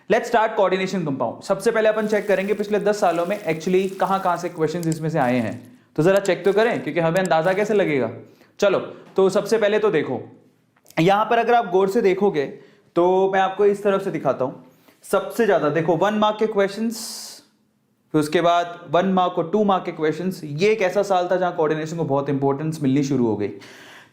Let's start coordination compound. सबसे पहले अपन check करेंगे पिछले 10 सालों में एक्चुअली कहां से क्वेश्चंस इसमें से आए हैं, तो जरा चेक तो करें क्योंकि हमें अंदाजा कैसे लगेगा। चलो तो सबसे पहले तो देखो यहां पर अगर आप गौर से देखोगे तो मैं आपको इस तरफ से दिखाता हूं। सबसे ज्यादा देखो 1 मार्क के क्वेश्चंस, फिर उसके बाद 1 मार्क और 2 मार्क के क्वेश्चंस। ये एक ऐसा साल था जहां कोऑर्डिनेशन को बहुत इंपॉर्टेंस मिलनी शुरू हो गई।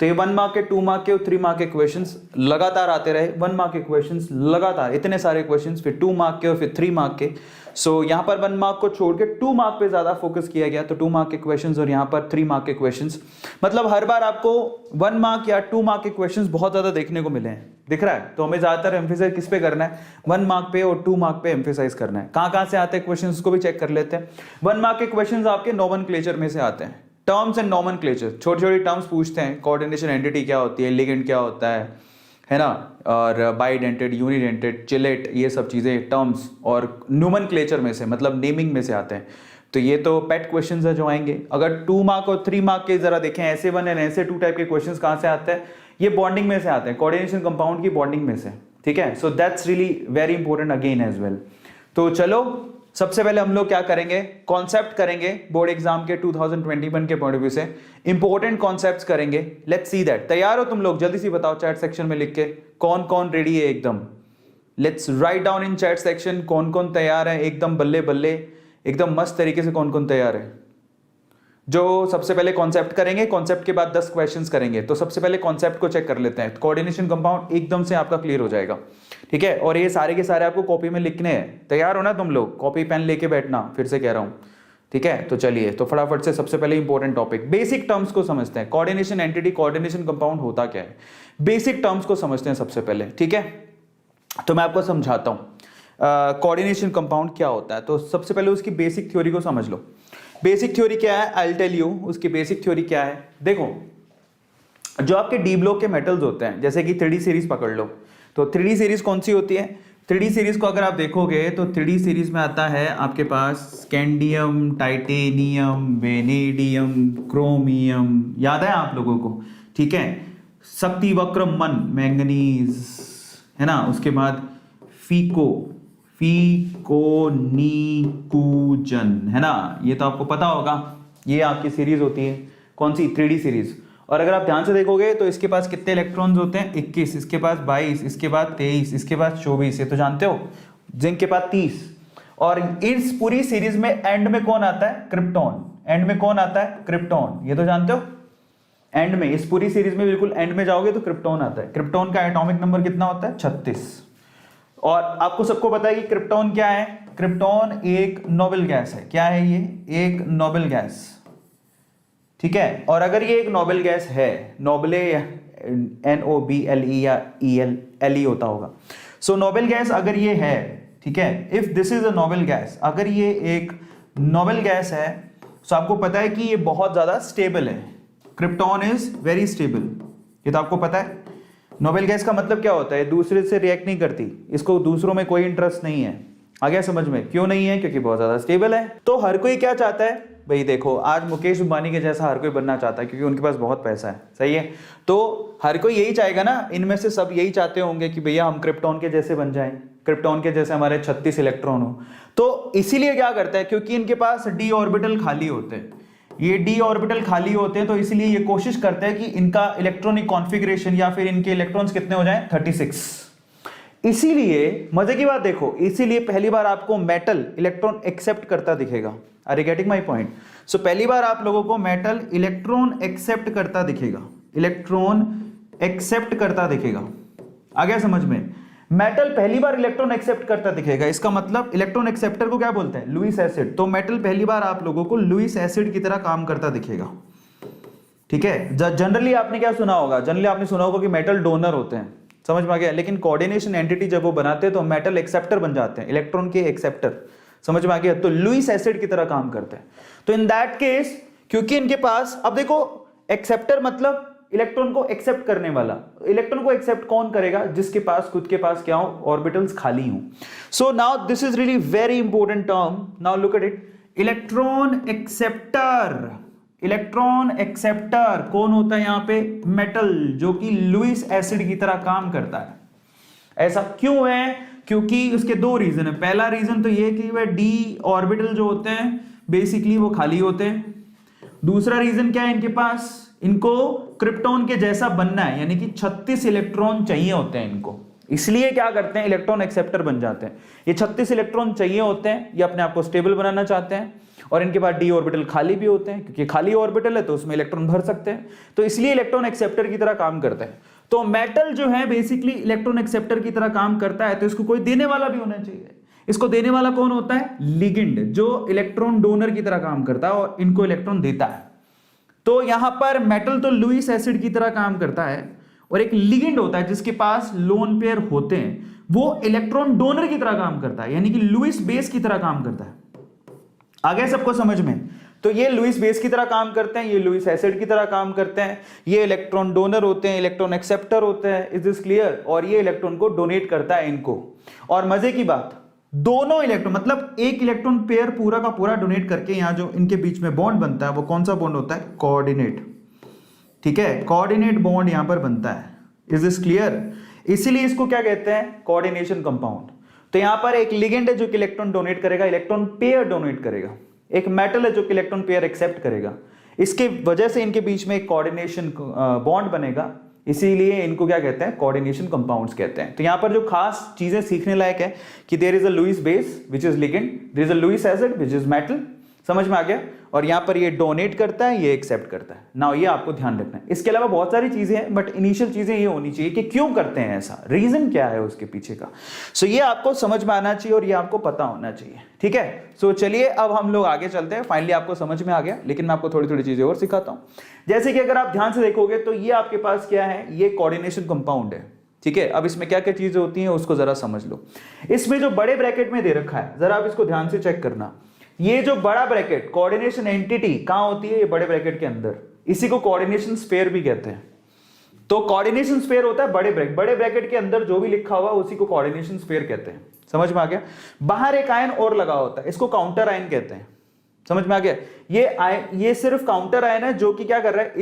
तो ये 1 मार्क के, 2 मार्क के और 3 मार्क के क्वेश्चंस लगातार आते रहे। 1 मार्क के क्वेश्चंस लगातार इतने सारे क्वेश्चंस, फिर 2 मार्क के और फिर 3 मार्क के। सो यहां पर 1 मार्क को छोड़ के 2 मार्क पे ज्यादा फोकस किया गया, तो 2 मार्क के क्वेश्चंस और यहां पर 3 मार्क के क्वेश्चंस। मतलब हर बार आपको 1 मार्क या 2 मार्क के क्वेश्चंस बहुत ज्यादा देखने को मिले हैं, दिख रहा है। तो हमें ज्यादातर एम्फेसाइज किस पे करना है, 1 मार्क पे और 2 मार्क पे एम्फेसाइज करना है। कहां से आते हैं क्वेश्चंस को भी चेक कर लेते हैं। 1 मार्क के क्वेश्चंस आपके नोमेनक्लेचर में से आते हैं, टर्म्स एंड नोमेनक्लेचर। छोटी छोटी टर्म्स पूछते हैं, कोऑर्डिनेशन एंटिटी क्या होती है, लिगेंड क्या होता है ना, और बाइडेंटेड, यूनिडेंटेड, चिलेट, ये सब चीजें टर्म्स और नोमेनक्लेचर में से, मतलब नेमिंग में से आते हैं। तो ये तो पेट क्वेश्चंस है जो आएंगे। अगर 2 मार्क और 3 मार्क के जरा देखें, ऐसे 1 एंड ऐसे 2 टाइप के क्वेश्चंस कहां से आते हैं, ये बॉन्डिंग में से आते हैं, कोऑर्डिनेशन कंपाउंड की बॉन्डिंग में से, ठीक है। So that's really very important again as well. तो चलो सबसे पहले हम लोग क्या करेंगे, कॉन्सेप्ट करेंगे बोर्ड एग्जाम के 2021 के पॉइंट ऑफ व्यू से, इंपॉर्टेंट कॉन्सेप्ट्स करेंगे। Let's see that. तैयार हो तुम लोग? जल्दी से बताओ चैट सेक्शन में लिख के कौन कौन रेडी है एकदम। Let's write down in chat section कौन कौन तैयार है एकदम बल्ले बल्ले, एकदम मस्त तरीके से कौन कौन तैयार है। जो सबसे पहले कॉन्सेप्ट करेंगे, कॉन्सेप्ट के बाद 10 क्वेश्चंस करेंगे। तो सबसे पहले कॉन्सेप्ट को चेक कर लेते हैं। कोऑर्डिनेशन कंपाउंड एकदम से आपका क्लियर हो जाएगा, ठीक है। और ये सारे के सारे आपको कॉपी में लिखने हैं। तैयार हो ना तुम लोग? कॉपी पेन लेके बैठना, फिर से कह रहा हूं, ठीक है। तो चलिए, तो फटाफट से सबसे पहले इंपॉर्टेंट टॉपिक, बेसिक टर्म्स को समझते हैं। कोऑर्डिनेशन एंटिटी, कोऑर्डिनेशन कंपाउंड होता क्या है, बेसिक टर्म्स को समझते हैं सबसे पहले, ठीक है। तो मैं आपको समझाता हूं कोऑर्डिनेशन कंपाउंड क्या होता है। तो सबसे पहले उसकी बेसिक थ्योरी को समझ लो। बेसिक थ्योरी क्या है, आई विल टेल यू उसकी बेसिक थ्योरी क्या है। देखो जो आपके डी ब्लॉक के मेटल्स होते हैं, जैसे कि 3D सीरीज पकड़ लो, तो 3D सीरीज कौन सी होती है? 3D सीरीज को अगर आप देखोगे तो 3D सीरीज में आता है आपके पास स्कैंडियम, टाइटेनियम, वेनेडियम, क्रोमियम, याद है आप लोगों को, ठीक है। शक्ति वक्र मन, मैंगनीज, है ना। उसके बाद फिकोनीकूजन, है ना, ये तो आपको पता होगा। ये आपकी सीरीज होती है, कौन सी? 3D series. और अगर आप ध्यान से देखोगे तो इसके पास कितने इलेक्ट्रॉन्स होते हैं? 21, इसके पास 22, इसके बाद 23, इसके पास 24, ये तो जानते हो। जिंक के पास 30। और इस पूरी सीरीज में एंड में कौन आता है? क्रिप्टॉन। एंड में कौन आता है? क्रिप्टॉन, ये तो जानते हो। एंड में, इस पूरी सीरीज में बिल्कुल एंड में जाओगे तो क्रिप्टॉन आता है। क्रिप्टॉन का एटॉमिक नंबर कितना होता है? 36। और आपको सबको पता है कि क्रिप्टॉन क्या है? क्रिप्टॉन एक नोबेल गैस है। क्या है ये? एक नोबेल गैस, ठीक है। और अगर ये एक नोबेल गैस है, नोबले NOBLE या ELE होता होगा। सो नोबेल गैस अगर ये है, ठीक है, if this is a noble gas, अगर ये एक नोबेल गैस है, तो आपको पता है कि ये बहुत ज्यादा स्टेबल है। क्रिप्टॉन इज वेरी स्टेबल, ये तो आपको पता है। नोबेल गैस का मतलब क्या होता है? दूसरे से रिएक्ट नहीं करती, इसको दूसरों में कोई इंटरेस्ट नहीं है। आ गया समझ में? क्यों नहीं है? क्योंकि बहुत ज्यादा स्टेबल है। तो हर कोई क्या चाहता है भाई? देखो आज मुकेश अंबानी के जैसा हर कोई बनना चाहता है, क्योंकि उनके पास बहुत पैसा है, सही है। तो हर कोई यही चाहेगा ना, इनमें से सब यही चाहते होंगे कि भैया हम क्रिप्टॉन के जैसे बन जाएं, क्रिप्टॉन के जैसे हमारे 36 इलेक्ट्रॉन हो। तो इसीलिए क्या करता है, क्योंकि इनके पास डी ऑर्बिटल खाली होते हैं, ये डी ऑर्बिटल खाली होते हैं, तो इसलिए ये कोशिश करते हैं कि इनका इलेक्ट्रॉनिक कॉन्फ़िगरेशन या फिर इनके इलेक्ट्रॉन्स कितने हो जाएं? 36। इसीलिए मजे की बात देखो, इसीलिए पहली बार आपको मेटल इलेक्ट्रॉन एक्सेप्ट करता दिखेगा। Are you getting my point? So पहली बार आप लोगों को मेटल इलेक्ट्रॉन एक्सेप्ट करता दिखेगा, इलेक्ट्रॉन एक्सेप्ट करता दिखेगा। आ गया समझ में? मेटल पहली बार इलेक्ट्रॉन एक्सेप्ट करता दिखेगा, इसका मतलब इलेक्ट्रॉन एक्सेप्टर को क्या बोलते हैं? Lewis acid. तो मेटल पहली बार आप लोगों को लुईस एसिड की तरह काम करता दिखेगा, ठीक है। जनरली आपने क्या सुना होगा? जनरली आपने सुना होगा कि मेटल डोनर होते हैं, समझ में आ गया। लेकिन कोऑर्डिनेशन एंटिटी जब वो बनाते हैं तो मेटल एक्सेप्टर बन जाते हैं, इलेक्ट्रॉन के एक्सेप्टर, समझ में आ गया। तो लुईस एसिड की तरह काम करते हैं। तो इन दैट केस, क्योंकि इनके पास, अब देखो एक्सेप्टर मतलब इलेक्ट्रॉन को एक्सेप्ट करने वाला। इलेक्ट्रॉन को एक्सेप्ट कौन करेगा? जिसके पास खुद के पास क्या हो? ऑर्बिटल्स खाली हो। So now this is really very important term. Now look at it, electron acceptor. Electron acceptor कौन होता है यहां पे? मेटल, जो कि लुईस एसिड की तरह काम करता है। ऐसा क्यों है? क्योंकि उसके दो रीजन है। पहला रीजन तो ये कि वह डी ऑर्बिटल जो होते हैं बेसिकली वो खाली होते हैं। दूसरा रीजन क्या है, इनके पास इनको क्रिप्टॉन के जैसा बनना है, यानी कि 36 इलेक्ट्रॉन चाहिए होते हैं इनको, इसलिए क्या करते हैं इलेक्ट्रॉन एक्सेप्टर बन जाते हैं। ये 36 इलेक्ट्रॉन चाहिए होते हैं, ये अपने आप को स्टेबल बनाना चाहते हैं, और इनके पास डी ऑर्बिटल खाली भी होते हैं, क्योंकि खाली ऑर्बिटल है तो उसमें इलेक्ट्रॉन भर सकते हैं, तो इसलिए इलेक्ट्रॉन एक्सेप्टर की तरह काम करता है। तो मेटल जो है बेसिकली इलेक्ट्रॉन एक्सेप्टर की तरह काम करता है, तो इसको कोई देने वाला भी होना चाहिए। इसको देने वाला कौन होता है, लिगेंड, जो इलेक्ट्रॉन डोनर की तरह काम करता है और इनको इलेक्ट्रॉन देता है। तो यहां पर मेटल तो लुईस एसिड की तरह काम करता है, और एक लिगेंड होता है जिसके पास लोन पेयर होते हैं, वो इलेक्ट्रॉन डोनर की तरह काम करता है, यानी कि लुईस बेस की तरह काम करता है। आ गया सबको समझ में? तो ये लुईस बेस की तरह काम करते हैं, ये लुईस एसिड की तरह काम करते हैं, ये इलेक्ट्रॉन डोनर होते हैं, इलेक्ट्रॉन एक्सेप्टर होते हैं। Is this clear? और ये इलेक्ट्रॉन को डोनेट करता है इनको। और मजे की बात, दोनों इलेक्ट्रॉन मतलब एक इलेक्ट्रॉन पेयर पूरा का पूरा डोनेट करके यहां जो इनके बीच में बॉन्ड बनता है वो कौन सा बॉन्ड होता है, कोऑर्डिनेट। ठीक है, कोऑर्डिनेट बॉन्ड यहां पर बनता है। Is this clear? इसीलिए इसको क्या कहते हैं, कोऑर्डिनेशन कंपाउंड। तो यहां पर एक लिगेंड है जो कि इलेक्ट्रॉन डोनेट करेगा, इलेक्ट्रॉन पेयर डोनेट करेगा, एक मेटल है जो कि इलेक्ट्रॉन पेयर एक्सेप्ट करेगा। इसके वजह से इनके बीच में एक कोऑर्डिनेशन बॉन्ड बनेगा, इसीलिए इनको क्या कहते हैं, कोऑर्डिनेशन कंपाउंड्स कहते हैं। तो यहां पर जो खास चीजें सीखने लायक है कि there is a Lewis base which is ligand, there is a Lewis acid which is metal, समझ में आ गया? और यहां पर ये डोनेट करता है, ये एक्सेप्ट करता है। नाउ ये आपको ध्यान रखना है। इसके अलावा बहुत सारी चीजें हैं, बट इनिशियल चीजें ये होनी चाहिए कि क्यों करते हैं ऐसा, रीजन क्या है उसके पीछे का। सो ये आपको समझ में आना चाहिए और ये आपको पता होना चाहिए। ठीक है, सो चलिए अब हम लोग आगे चलते हैं। फाइनली आपको समझ में आ गया, लेकिन मैं आपको थोड़ी थोड़ी चीजें और सिखाता हूं। जैसे कि अगर आप ध्यान से देखोगे तो ये आपके पास क्या है, ये कोऑर्डिनेशन कंपाउंड है। ठीक है, अब इसमें क्या क्या चीजें होती हैं उसको जरा समझ लो। इसमें जो बड़े ब्रैकेट में दे रखा है, जरा आप इसको ध्यान से चेक करना। ये जो बड़ा ब्रैकेट कोऑर्डिनेशन एंटिटी कहां होती है, ये बड़े ब्रैकेट के अंदर, इसी को कोऑर्डिनेशन स्फीयर भी कहते हैं। तो कोऑर्डिनेशन स्फीयर होता है बड़े ब्रैकेट के अंदर जो भी लिखा हुआ उसी को कोऑर्डिनेशन स्फीयर कहते हैं। समझ में आ गया? बाहर एक आयन और लगा होता है, इसको काउंटर आयन कहते हैं। समझ में आ गया? ये सिर्फ काउंटर आयन है जो कि क्या कर रहा है,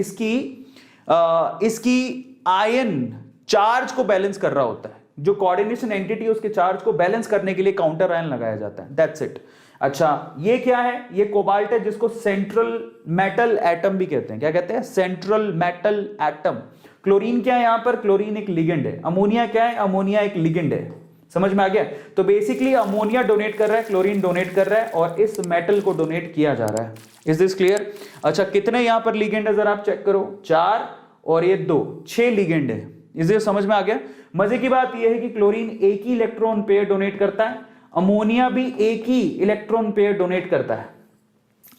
इसकी आयन चार्ज को बैलेंस कर रहा होता है। जो कोऑर्डिनेशन एंटिटी है उसके चार्ज को बैलेंस करने के लिए काउंटर आयन लगाया जाता है। That's it. अच्छा, ये क्या है, ये कोबाल्ट है जिसको सेंट्रल मेटल एटम भी कहते हैं। क्या कहते हैं, सेंट्रल मेटल एटम। क्लोरीन क्या है, यहां पर क्लोरीन एक लिगेंड है। अमोनिया क्या है, अमोनिया एक लिगेंड है। समझ में आ गया? तो बेसिकली अमोनिया डोनेट कर रहा है, क्लोरीन डोनेट कर रहा है, और इस मेटल को डोनेट किया जा रहा है। Is this clear? अच्छा, कितने यहां पर लिगेंड है जरा आप चेक करो, 4 और ये 2, 6 लिगेंड है। इसे समझ में आ गया? मजे की बात यह है कि क्लोरीन एक ही इलेक्ट्रॉन पेयर डोनेट करता है, अमोनिया भी एक ही इलेक्ट्रॉन पेयर डोनेट करता है।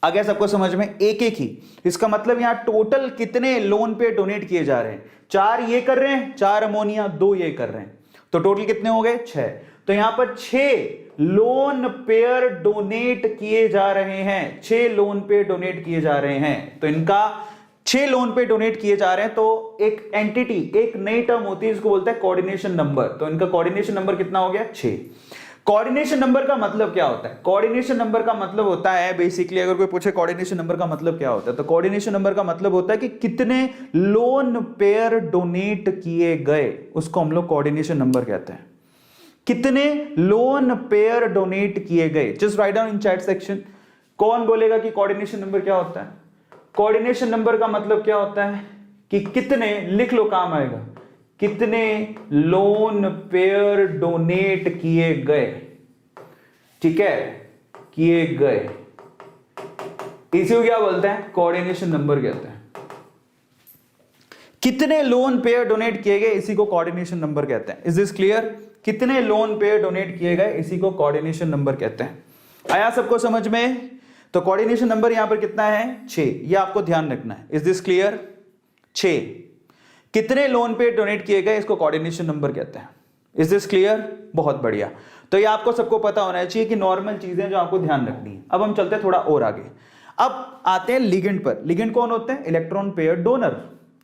आ गया सबको समझ में? एक एक ही। इसका मतलब यहां टोटल कितने लोन पेयर डोनेट किए जा रहे हैं, 4 ये कर रहे हैं, 4 अमोनिया, 2 ये कर रहे हैं, तो टोटल कितने हो गए, 6। तो यहां पर 6 लोन पेयर डोनेट किए जा रहे हैं, 6 लोन पेयर डोनेट किए जा रहे हैं। तो इनका 6 लोन पे डोनेट किए जा रहे हैं, तो एक एंटिटी, एक नई टर्म होती है, इसको बोलते हैं कोऑर्डिनेशन नंबर। तो इनका कोऑर्डिनेशन नंबर कितना हो गया, 6। कोऑर्डिनेशन नंबर का मतलब क्या होता है, कोऑर्डिनेशन नंबर का मतलब होता है बेसिकली, अगर कोई पूछे कोऑर्डिनेशन नंबर का मतलब क्या होता है, तो कोऑर्डिनेशन नंबर का मतलब होता है कि कितने लोन पेयर डोनेट किए गए, उसको हम लोग कोऑर्डिनेशन नंबर कहते हैं। कितने लोन पेयर डोनेट किए गए, just write down in chat section. कौन बोलेगा कि कोऑर्डिनेशन नंबर क्या होता है? कोऑर्डिनेशन नंबर का मतलब क्या होता है कि कितने, लिख लो काम आएगा, कितने लोन पेयर डोनेट किए गए। ठीक है, किए गए, इसी को क्या बोलते हैं, कोऑर्डिनेशन नंबर कहते हैं। कितने लोन पेयर डोनेट किए गए, इसी को कोऑर्डिनेशन नंबर कहते हैं। Is this clear? कितने लोन पेयर डोनेट किए गए, इसी को कोऑर्डिनेशन नंबर कहते हैं। आया सबको समझ में? तो कोऑर्डिनेशन नंबर यहां पर कितना है, 6। ये आपको ध्यान रखना है। Is this clear? 6 कितने लोन पे डोनेट किए गए, इसको कोऑर्डिनेशन नंबर कहते हैं। Is this clear? बहुत बढ़िया। तो ये आपको सबको पता होना चाहिए कि नॉर्मल चीजें जो आपको ध्यान रखनी है। अब हम चलते हैं थोड़ा और आगे। अब आते हैं लिगेंड पर। लिगेंड कौन होते हैं, इलेक्ट्रॉन पेयर डोनर।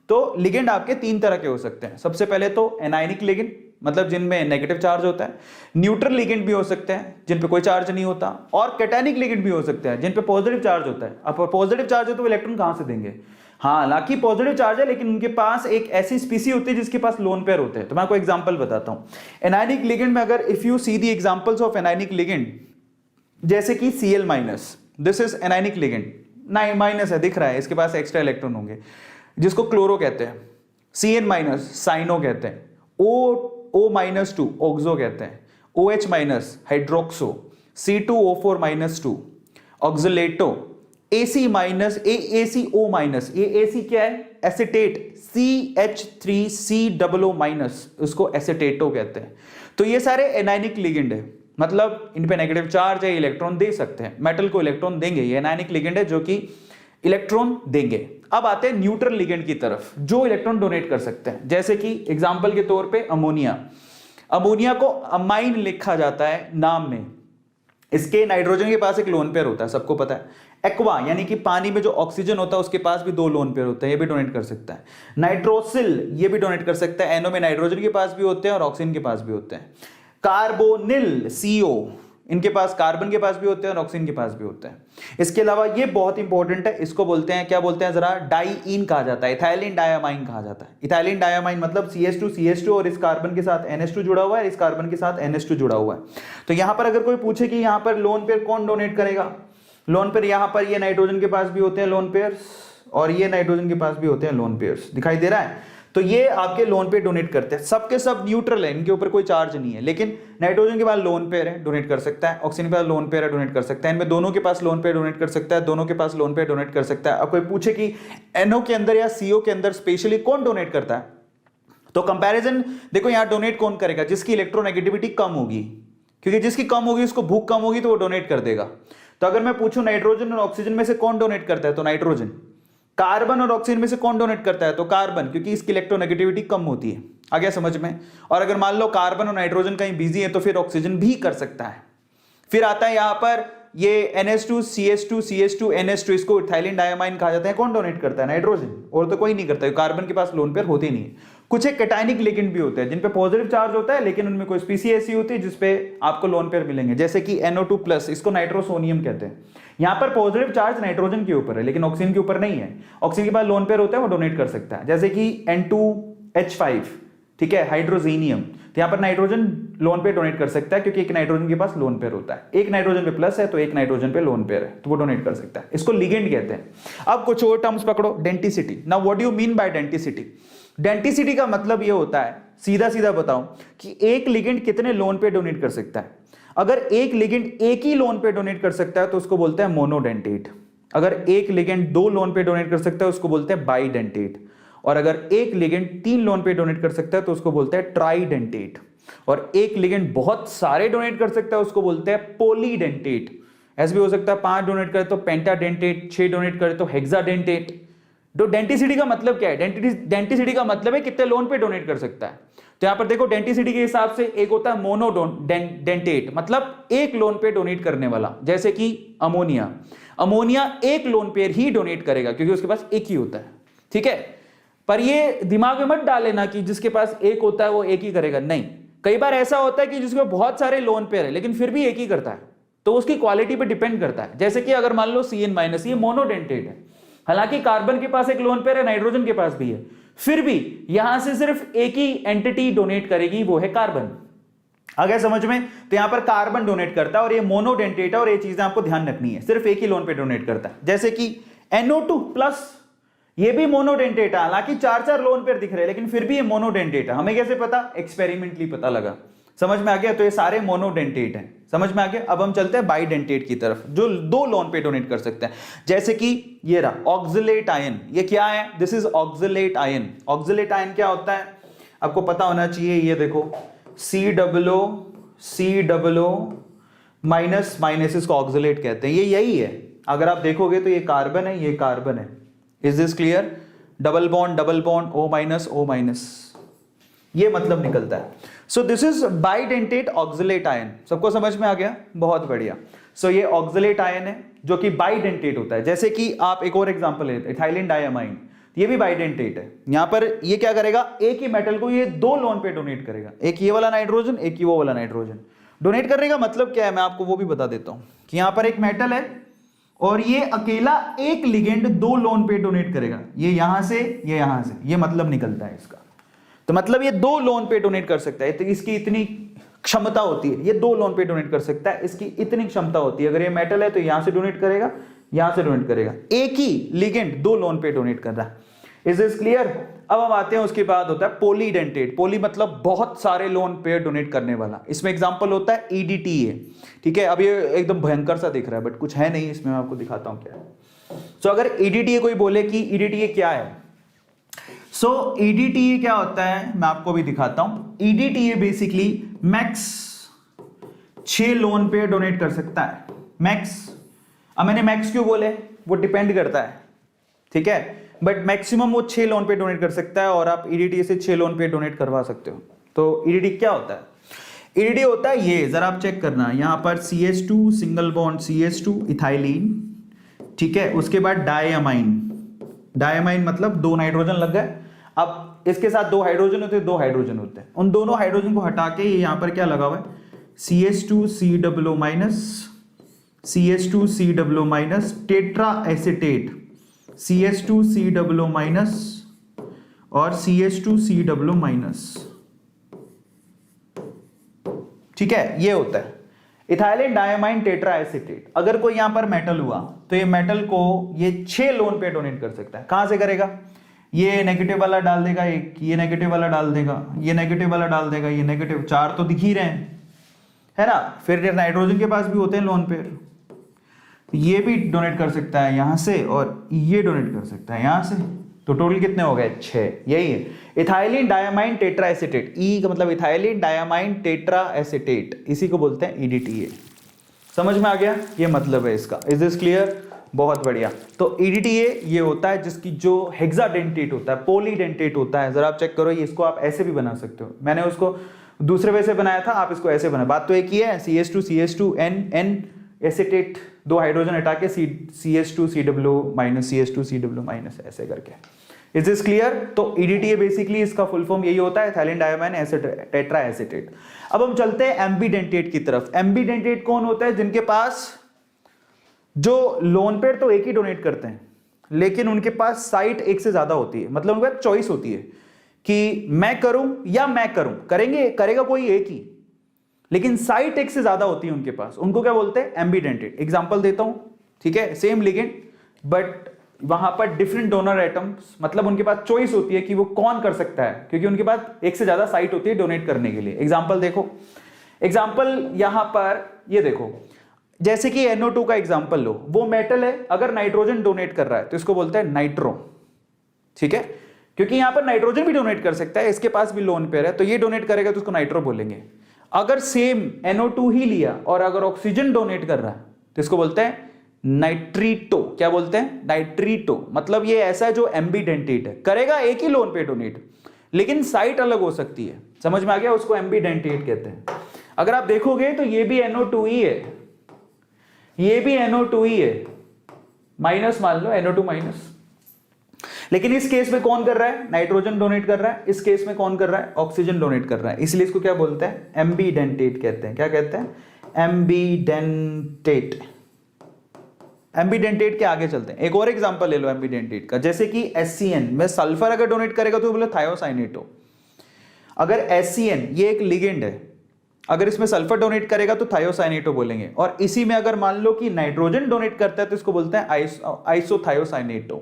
तो लिगेंड आपके 3 तरह के हो सकते हैं। सबसे पहले तो एनायनिक लिगेंड, मतलब जिनमें नेगेटिव चार्ज होता है। न्यूट्रल लिगेंड भी हो सकते हैं जिन पे कोई चार्ज नहीं होता, और कैटायनिक लिगेंड भी हो सकते हैं जिन पे पॉजिटिव चार्ज होता है। अब पॉजिटिव चार्ज हो तो इलेक्ट्रॉन कहां से देंगे, हाँ, हालांकि पॉजिटिव चार्ज है लेकिन उनके पास एक ऐसी स्पीसी होती है जिसके पास लोन पेयर होते हैं। तो मैं आपको एग्जांपल बताता हूं। एनायनिक लिगेंड में अगर if you see the examples of anionic ligand, जैसे कि Cl minus, this is anionic ligand, नहीं माइनस है दिख रहा है, इसके पास एक्स्ट्रा इलेक्ट्रॉन होंगे, जिसको क्लोरो कहते हैं। Cn माइनस साइनो कहते हैं, O माइनस 2 ऑक्सो कहते हैं, OH minus hydroxo, C2O4 minus 2 ऑक्सलेटो, AC minus AACO minus, ये AC क्या है? एसिटेट, CH3COO माइनस, उसको एसिटेटो कहते हैं। तो ये सारे एनायनिक लिगेंड है, मतलब इन पे नेगेटिव चार्ज है, इलेक्ट्रॉन दे सकते हैं, मेटल को इलेक्ट्रॉन देंगे, ये एनायनिक लिगेंड है जो कि इलेक्ट्रॉन देंगे। अब आते हैं न्यूट्रल लिगेंड की तरफ, जो इलेक्ट्रॉन डोनेट कर सकते हैं, जैसे कि एग्जांपल के तौर पे अमोनिया। अमोनिया को अमाइन लिखा जाता है नाम में, इसके नाइट्रोजन के पास एक लोन पेयर होता है, सबको पता है। एक्वा यानी कि पानी में जो ऑक्सीजन होता है उसके पास भी 2 लोन पेयर होते हैं, ये भी डोनेट कर सकता है। नाइट्रोसिल ये भी डोनेट कर सकता है, एनो में नाइट्रोजन के पास भी होते हैं और ऑक्सीजन के पास भी होते हैं। कार्बोनिल CO, इनके पास कार्बन के पास भी होते हैं और ऑक्सीजन के पास भी होते हैं। इसके अलावा ये बहुत इंपॉर्टेंट है, इसको बोलते हैं, क्या बोलते हैं जरा, डाइईन कहा जाता है, इथाइलिन डायामाइन कहा जाता है। इथाइलिन डायामाइन मतलब CH2 और इस कार्बन के साथ NH2 जुड़ा हुआ है, इस कार्बन के साथ NH2 जुड़ा हुआ है। तो यहां पर अगर कोई पूछे कि यहां पर लोन पेयर कौन डोनेट करेगा, लोन पेयर यहां पर ये नाइट्रोजन के पास भी होते हैं लोन पेयर्स, और ये नाइट्रोजन के पास भी होते हैं लोन पेयर्स, दिखाई दे रहा है। तो ये आपके लोन पेयर डोनेट करते हैं, सबके सब न्यूट्रल है, इनके ऊपर कोई चार्ज नहीं है, लेकिन नाइट्रोजन के पास लोन पेयर है, डोनेट कर सकता है, ऑक्सीजन के पास लोन पेयर है, डोनेट कर सकता है, इनमें दोनों के पास लोन पेयर डोनेट कर सकता है, दोनों के पास लोन पेयर डोनेट कर सकता है। अब कोई पूछे कि NO के अंदर या CO के अंदर स्पेशली कौन डोनेट करता है, तो कंपैरिजन देखो, यहां डोनेट कौन करेगा, जिसकी इलेक्ट्रोनेगेटिविटी कम होगी, क्योंकि जिसकी कम होगी उसको भूख कम होगी तो वो डोनेट कर देगा। तो अगर मैं पूछूं नाइट्रोजन और ऑक्सीजन में से कौन डोनेट करता है, तो नाइट्रोजन। कार्बन और ऑक्सीजन में से कौन डोनेट करता है, तो कार्बन, क्योंकि इसकी इलेक्ट्रोनेगेटिविटी कम होती है। आ गया समझ में। और अगर मान लो कार्बन और नाइट्रोजन कहीं बिजी है तो फिर ऑक्सीजन भी कर सकता है। फिर आता है यहां पर ये NH2 CH2 CH2 NH2, इसको इथाइलिन डायामाइन कहा जाता है, कौन डोनेट करता है, नाइट्रोजन, और तो कोई नहीं करता है, कार्बन के पास लोन पेयर होते ही नहीं है। कुछ एक कैटायनिक लिगेंड भी होते हैं जिन पे पॉजिटिव चार्ज होता है, लेकिन उनमें कोई स्पीसी ऐसी होती है जिसपे आपको लोन पेयर मिलेंगे, जैसे कि NO2+, इसको नाइट्रोसोनियम कहते हैं। यहां पर पॉजिटिव चार्ज नाइट्रोजन के ऊपर है लेकिन ऑक्सीजन के ऊपर नहीं है, ऑक्सीजन के पास लोन पेयर होता है, वो डोनेट कर सकता है। जैसे कि N2H5, ठीक है, हाइड्रोजीनियम, तो यहां पर नाइट्रोजन लोन पेयर डोनेट कर सकता है, क्योंकि एक नाइट्रोजन के पास लोन पेयर होता है, एक नाइट्रोजन पे प्लस है तो एक नाइट्रोजन पे लोन पेयर है, तो वो डोनेट कर सकता है। इसको लिगेंड कहते हैं। अब कुछ और टर्म्स पकड़ो, denticity. Now what do you mean by denticity? Denticity का मतलब ये होता है, सीधा सीधा बताऊं, कि एक लिगेंड कितने लोन पेयर डोनेट कर सकता है। अगर एक लिगेंड एक ही लोन पेयर डोनेट कर सकता है तो उसको बोलते हैं मोनोडेंटेट। अगर एक लिगेंड 2 लोन पेयर डोनेट कर सकता है उसको बोलते हैं बाइडेंटेट। और अगर एक लिगेंड 3 लोन पेयर डोनेट कर सकता है तो उसको बोलते हैं ट्राइडेंटेट। और एक लिगेंड बहुत सारे डोनेट कर सकता है उसको बोलते हैं पॉलीडेंटेट। ऐसे भी हो सकता है 5 डोनेट करे तो पेंटाडेंटेट, 6 डोनेट करे तो हेक्साडेंटेट। तो डेंटिसिटी का मतलब क्या है? डेंटिसिटी का मतलब है कितने लोन पे डोनेट कर सकता है। तो यहां पर देखो डेंटिसिटी के हिसाब से एक होता है मोनोडेंटेट, मतलब एक लोन पे डोनेट करने वाला, जैसे कि अमोनिया एक लोन पेयर ही डोनेट करेगा क्योंकि उसके पास एक ही होता है, ठीक है। पर ये दिमाग में मत डाले ना कि जिसके पास एक होता है वो एक ही करेगा, नहीं। कई बार ऐसा होता है कि जिसके बहुत सारे लोन पेयर है लेकिन फिर भी एक ही करता है, तो उसकी क्वालिटी पे डिपेंड करता है। जैसे कि अगर मान लो Cn-, ये मोनोडेंटेट है, हालांकि कार्बन के पास एक लोन पेयर है, नाइट्रोजन के पास भी है, फिर भी यहां से सिर्फ एक ही एंटिटी डोनेट करेगी, वो है कार्बन। आ गया समझ में? तो यहां पर कार्बन डोनेट करता है और ये मोनोडेंटेट है, और ये चीजें आपको ध्यान रखनी है, सिर्फ एक ही लोन पे डोनेट करता है। जैसे कि NO2+, ये भी मोनोडेंटेट है, हालांकि 4 लोन पेयर दिख रहे हैं लेकिन फिर भी ये मोनोडेंटेट है। हमें कैसे पता? एक्सपेरिमेंटली पता लगा। समझ में आ गया? तो ये सारे मोनोडेंटेट हैं, समझ में आ गया। अब हम चलते हैं बाइडेंटेट की तरफ, जो 2 लोन पे डोनेट कर सकते हैं। जैसे कि ये रहा ऑक्सलेट आयन। ये क्या है? This is oxalate ion. Oxalate ion क्या होता है आपको पता होना चाहिए। ये देखो C माइनस माइनस, इसको ऑक्सलेट कहते हैं। ये यही है, अगर आप देखोगे तो ये कार्बन है, ये कार्बन है। Is this clear? Double bond O minus, ये मतलब निकलता है। So this is bidentate oxalate ion. सबको समझ में आ गया? बहुत बढ़िया। सो ये ऑक्सलेट आयन है जो कि बाइडेंटेट होता है। जैसे कि आप एक और एग्जांपल लेते, इथाइलिन डायामाइन, ये भी बाइडेंटेट है। यहां पर ये क्या करेगा? एक ही मेटल को ये 2 लोन पे डोनेट करेगा, एक ये वाला नाइट्रोजन, एक ही वो वाला नाइट्रोजन। डोनेट करने का मतलब क्या है मैं आपको वो भी बता देता हूं कि यहां पर एक मेटल है और ये अकेला एक लिगेंड 2 लोन पेयर डोनेट करेगा, ये यहां से ये यहां से, ये मतलब निकलता है इसका। तो मतलब ये 2 लोन पेयर डोनेट कर सकता है, तो इसकी इतनी क्षमता होती है, ये 2 लोन पेयर डोनेट कर सकता है, इसकी इतनी क्षमता होती है। अगर ये मेटल है तो यहां से डोनेट करेगा, यहां से डोनेट करेगा, एक ही लिगेंड 2 लोन पेयर डोनेट कर रहा है। Is this clear? अब हम आते हैं, उसके बाद होता है पॉलीडेंटेट। पॉली मतलब बहुत सारे लोन पेयर डोनेट करने वाला। इसमें एग्जांपल होता है EDTA, ठीक है। अब ये एकदम भयंकर सा दिख रहा है बट कुछ है नहीं इसमें, मैं आपको दिखाता हूं क्या है। सो अगर EDTA कोई बोले कि EDTA क्या है, सो EDTA क्या होता है मैं आपको भी दिखाता हूं। EDTA basically max 6 lone pair donate कर सकता है, मैक्स। अब मैंने मैक्स क्यों बोले, वो डिपेंड करता है, ठीक है, बट मैक्सिमम वो 6 लोन पे डोनेट कर सकता है और आप EDTA से 6 लोन पे डोनेट करवा सकते हो। तो EDTA क्या होता है? EDTA होता है ये, जरा आप चेक करना, यहां पर CH2 single bond CH2 ethylene, ठीक है, उसके बाद डायमाइन। डायमाइन मतलब 2 नाइट्रोजन लग गए। अब इसके साथ 2 हाइड्रोजन होते हैं, 2 हाइड्रोजन होते हैं, उन दोनों हाइड्रोजन को हटा के यहां पर क्या लगा हुआ है, CH2COO- CH2COO- tetra acetate, CH2COO- और CH2COO-, ठीक है, ये होता है इथाइलिन डायमाइन टेट्रा एसीटेट। अगर कोई यहां पर मेटल हुआ तो ये मेटल को ये 6 लोन पे डोनेट कर सकता है। कहां से करेगा? ये नेगेटिव वाला डाल देगा एक, ये नेगेटिव वाला डाल देगा, ये नेगेटिव वाला डाल देगा, ये नेगेटिव, 4 तो दिख ही रहे हैं, है ना। फिर नाइट्रोजन के पास भी होते हैं लोन पेयर, ये भी डोनेट कर सकता है यहां से और ये डोनेट कर सकता है यहां से। तो टोटल कितने हो गए? 6। यही है इथाइलिन डायमाइन टेट्रा एसीटेट। ई का मतलब इथाइलिन डायमाइन टेट्रा एसीटेट, इसी को बोलते हैं EDTA। समझ में आ गया? ये मतलब है इसका। Is this clear? बहुत बढ़िया। तो EDTA ये होता है जिसकी जो हेक्साडेंटेट होता है, पॉलीडेंटेट होता है। जरा आप चेक करो, इसको आप ऐसे भी बना सकते हो, मैंने उसको दूसरे वे से बनाया था, आप इसको ऐसे बना, बात तो एक ही है। CH2 N एसीटेट, 2 हाइड्रोजन हटा के CH2COO- CH2COO- ऐसे करके। Is this clear? तो EDTA बेसिकली इसका फुल फॉर्म यही होता है, इथाइलिन डायमाइन टेट्रा एसीटेट। अब हम चलते हैं एम्बीडेंटेट की तरफ। एम्बीडेंटेट कौन होता है? जिनके पास जो लोन पेयर तो एक ही डोनेट करते हैं, लेकिन उनके पास साइट एक से ज्यादा होती है, मतलब उनके पास चॉइस होती है कि मैं करूं या मैं करूं, करेगा कोई एक ही, लेकिन साइट एक से ज्यादा होती है उनके पास, उनको क्या बोलते हैं? एम्बीडेंटेट। एग्जांपल देता हूं, ठीक है, सेम लिगेंड बट वहां पर डिफरेंट डोनर एटम्स, मतलब उनके पास चॉइस होती है कि वो कौन कर सकता है, क्योंकि उनके पास एक से ज्यादा साइट होती है डोनेट करने के लिए। एग्जांपल देखो, एग्जांपल यहां पर ये देखो, जैसे कि NO2 का एग्जांपल लो, वो मेटल है, अगर नाइट्रोजन डोनेट कर रहा है तो इसको बोलते हैं नाइट्रो, ठीक है, क्योंकि यहां पर नाइट्रोजन भी डोनेट कर सकता है, इसके पास भी लोन पेयर है, तो ये डोनेट करेगा तो उसको नाइट्रो बोलेंगे। अगर सेम NO2 ही लिया और अगर ऑक्सीजन डोनेट कर रहा है तो इसको बोलते हैं नाइट्रीटो। क्या बोलते हैं? नाइट्रीटो। मतलब ये ऐसा है जो एम्बीडेंटेट है, करेगा एक ही लोन पे डोनेट, लेकिन साइट अलग हो सकती है। समझ में आ गया? उसको एम्बीडेंटेट कहते हैं। अगर आप देखोगे तो ये भी NO2 ही है, ये भी NO2 ही है, माइनस मान लो, NO2 माइनस। लेकिन इस केस में कौन कर रहा है? नाइट्रोजन डोनेट कर रहा है, इस केस में कौन कर रहा है? ऑक्सीजन डोनेट कर रहा है, इसलिए इसको क्या बोलते हैं? एम्बीडेंटेट कहते हैं। क्या कहते हैं? एम्बीडेंटेट। एम्बीडेंटेट के आगे चलते हैं, एक और एग्जांपल ले लो एम्बीडेंटेट का, जैसे कि HCN में सल्फर अगर डोनेट करेगा तो बोले थायोसाइनेटो। अगर HCN ये एक लिगेंड है, अगर इसमें सल्फर डोनेट करेगा तो थायोसाइनेटो बोलेंगे, और इसी में अगर मान लो कि नाइट्रोजन डोनेट करता है तो इसको बोलते हैं आइसोथायोसाइनेटो।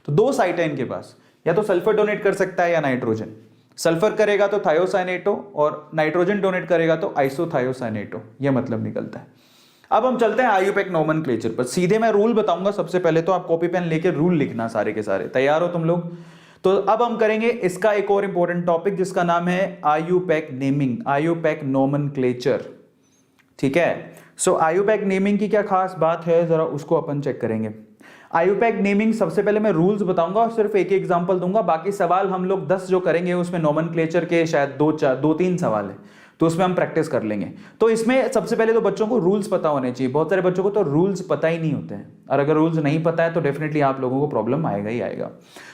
तो 2 साइट है इनके पास, या तो सल्फर डोनेट कर सकता है या नाइट्रोजन। सल्फर करेगा तो थायोसाइनेटो और नाइट्रोजन डोनेट करेगा तो आइसोथायोसाइनेटो, यह मतलब निकलता है। अब हम चलते हैं IUPAC नोमेनक्लेचर पर। सीधे मैं रूल बताऊंगा सबसे पहले, तो आप कॉपी पेन लेके रूल लिखना सारे के सारे। तैयार हो तुम लोग? तो अब हम करेंगे इसका एक और इंपॉर्टेंट टॉपिक जिसका नाम है IUPAC नेमिंग, IUPAC नोमेनक्लेचर, ठीक है। सो IUPAC नेमिंग की क्या खास बात है, जरा उसको अपन चेक करेंगे। IUPAC नेमिंग, सबसे पहले मैं रूल्स बताऊंगा और सिर्फ एक एग्जांपल दूंगा, बाकी सवाल हम लोग 10 जो करेंगे उसमें नोमेनक्लेचर के शायद 2-3 सवाल है, तो उसमें हम प्रैक्टिस कर लेंगे। तो इसमें सबसे पहले तो बच्चों को रूल्स पता होने चाहिए। बहुत सारे बच्चों को तो रूल्स पता ही नहीं होते हैं, और अगर रूल्स नहीं पता है तो डेफिनेटली आप लोगों को प्रॉब्लम आएगा ही आएगा।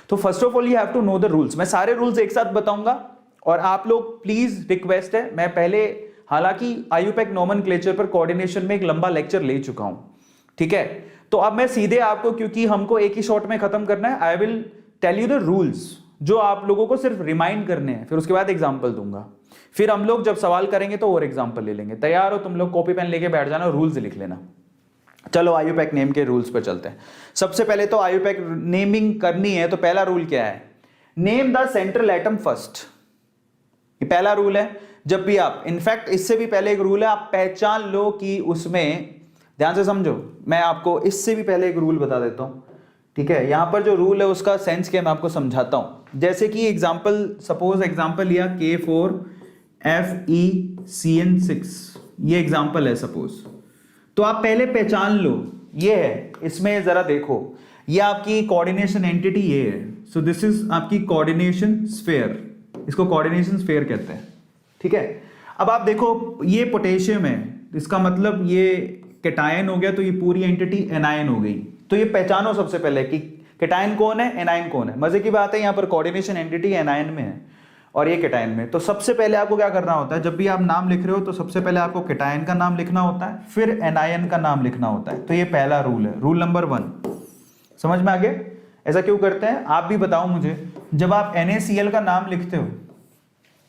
तो first of all you have to know the rules. मैं सारे रूल्स एक साथ बताऊंगा और आप लोग प्लीज, रिक्वेस्ट है, मैं पहले हालांकि IUPAC नोमेनक्लेचर पर कोऑर्डिनेशन में एक लंबा लेक्चर ले चुका हूं, ठीक है, तो अब मैं सीधे आपको, क्योंकि हमको एक ही शॉट में खत्म करना है, I will tell you the rules जो आप लोगों को सिर्फ रिमाइंड करने हैं, फिर उसके बाद एग्जाम्पल दूंगा, फिर हम लोग जब सवाल करेंगे तो और एग्जाम्पल ले लेंगे। तैयार हो तुम लोग? कॉपी पेन लेके बैठ जाना, रूल्स लिख लेना। चलो IUPAC नेम के रूल्स पर चलते हैं। सबसे पहले तो IUPAC नेमिंग करनी है, तो पहला रूल क्या है? Name the central atom first. ये पहला रूल है। जब भी आप, इनफैक्ट इससे भी पहले एक रूल है, आप पहचान लो कि उसमें, ध्यान से समझो, मैं आपको इससे भी पहले एक रूल बता देता हूं, ठीक है? यहां पर जो रूल है उसका सेंस क्या मैं आपको समझाता हूं। जैसे कि एग्जाम्पल, सपोज एग्जाम्पल लिया K4FeCN6, ये एग्जाम्पल है सपोज, तो आप पहले पहचान लो ये है। इसमें जरा देखो, ये आपकी कोऑर्डिनेशन एंटिटी ये है, सो दिस इज आपकी कोऑर्डिनेशन स्फीयर, इसको कोऑर्डिनेशन स्फीयर कहते हैं, ठीक है? अब आप देखो ये पोटेशियम है, इसका मतलब ये कैटायन हो गया, तो ये पूरी एंटिटी एनायन हो गई। तो ये पहचानो सबसे पहले कि कैटायन कौन है, एनायन कौन है। मजे की बात है, यहाँ पर कोऑर्डिनेशन एंटिटी एनायन में है और ये कैटायन में। तो सबसे पहले आपको क्या करना होता है, जब भी आप नाम लिख रहे हो तो सबसे पहले आपको कैटायन का नाम लिखना होता है, फिर एनायन का नाम लिखना होता है। तो ये पहला रूल है, रूल नंबर 1। समझ में आ गया? ऐसा क्यों करते हैं आप भी बताओ मुझे। जब आप NaCl का नाम लिखते हो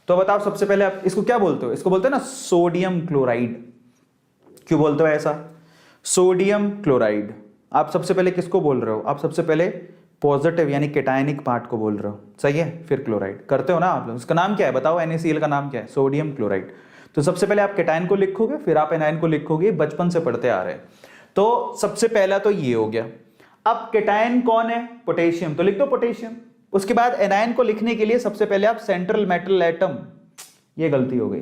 तो बताओ सबसे पहले आप इसको क्या बोलते हो? इसको बोलते हैं ना सोडियम क्लोराइड। क्यों बोलते हो ऐसा? Sodium chloride. आप सबसे पहले किसको बोल रहे हो? आप सबसे पहले पॉजिटिव यानी कैटायनिक पार्ट को बोल रहे हो, सही है? फिर क्लोराइड करते हो ना आप लोग। उसका नाम क्या है बताओ? NaCl का नाम क्या है? Sodium chloride. तो सबसे पहले आप कैटायन को लिखोगे, फिर आप एनायन को लिखोगे, बचपन से पढ़ते आ रहे हैं। तो सबसे पहला तो ये हो गया। अब कैटायन कौन है? पोटेशियम, तो लिख दो पोटेशियम। उसके बाद एनायन को लिखने के लिए सबसे पहले आप सेंट्रल मेटल एटम, ये गलती हो गई।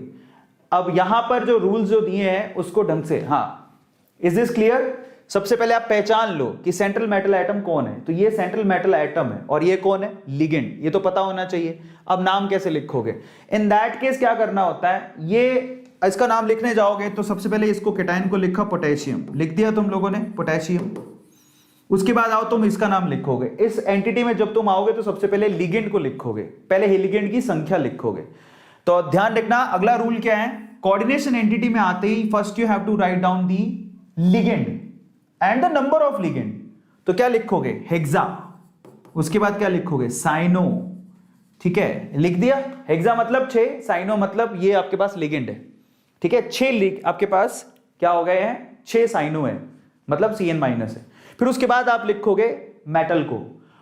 अब यहां पर जो रूल्स जो दिए हैं उसको ढंग से, हाँ, इज दिस क्लियर? सबसे पहले आप पहचान लो कि सेंट्रल मेटल एटम कौन है। तो ये सेंट्रल मेटल एटम है और ये कौन है? लिगेंड। ये तो पता होना चाहिए। अब नाम कैसे लिखोगे? इन दैट केस क्या करना होता है, ये इसका नाम लिखने जाओगे तो सबसे पहले इसको कैटायन को लिखा पोटेशियम, लिख दिया तुम लोगों ने पोटेशियम। उसके बाद आओ तुम इसका नाम लिखोगे। इस एंटिटी में जब तुम आओगे तो सबसे पहले लिगेंड को लिखोगे, पहले ही लिगेंड की संख्या लिखोगे। तो ध्यान रखना, अगला रूल क्या है? कोऑर्डिनेशन एंटिटी में आते ही first you have to write down the ligand and the number of ligand. तो क्या लिखोगे? हेक्सा। उसके बाद क्या लिखोगे? साइनो। ठीक है, लिख दिया। हेक्सा मतलब 6, साइनो मतलब ये आपके पास लिगेंड है, ठीक है? 6 आपके पास क्या हो गए हैं? 6 साइनो है, मतलब Cn माइनस है। फिर उसके बाद आप लिखोगे मेटल को।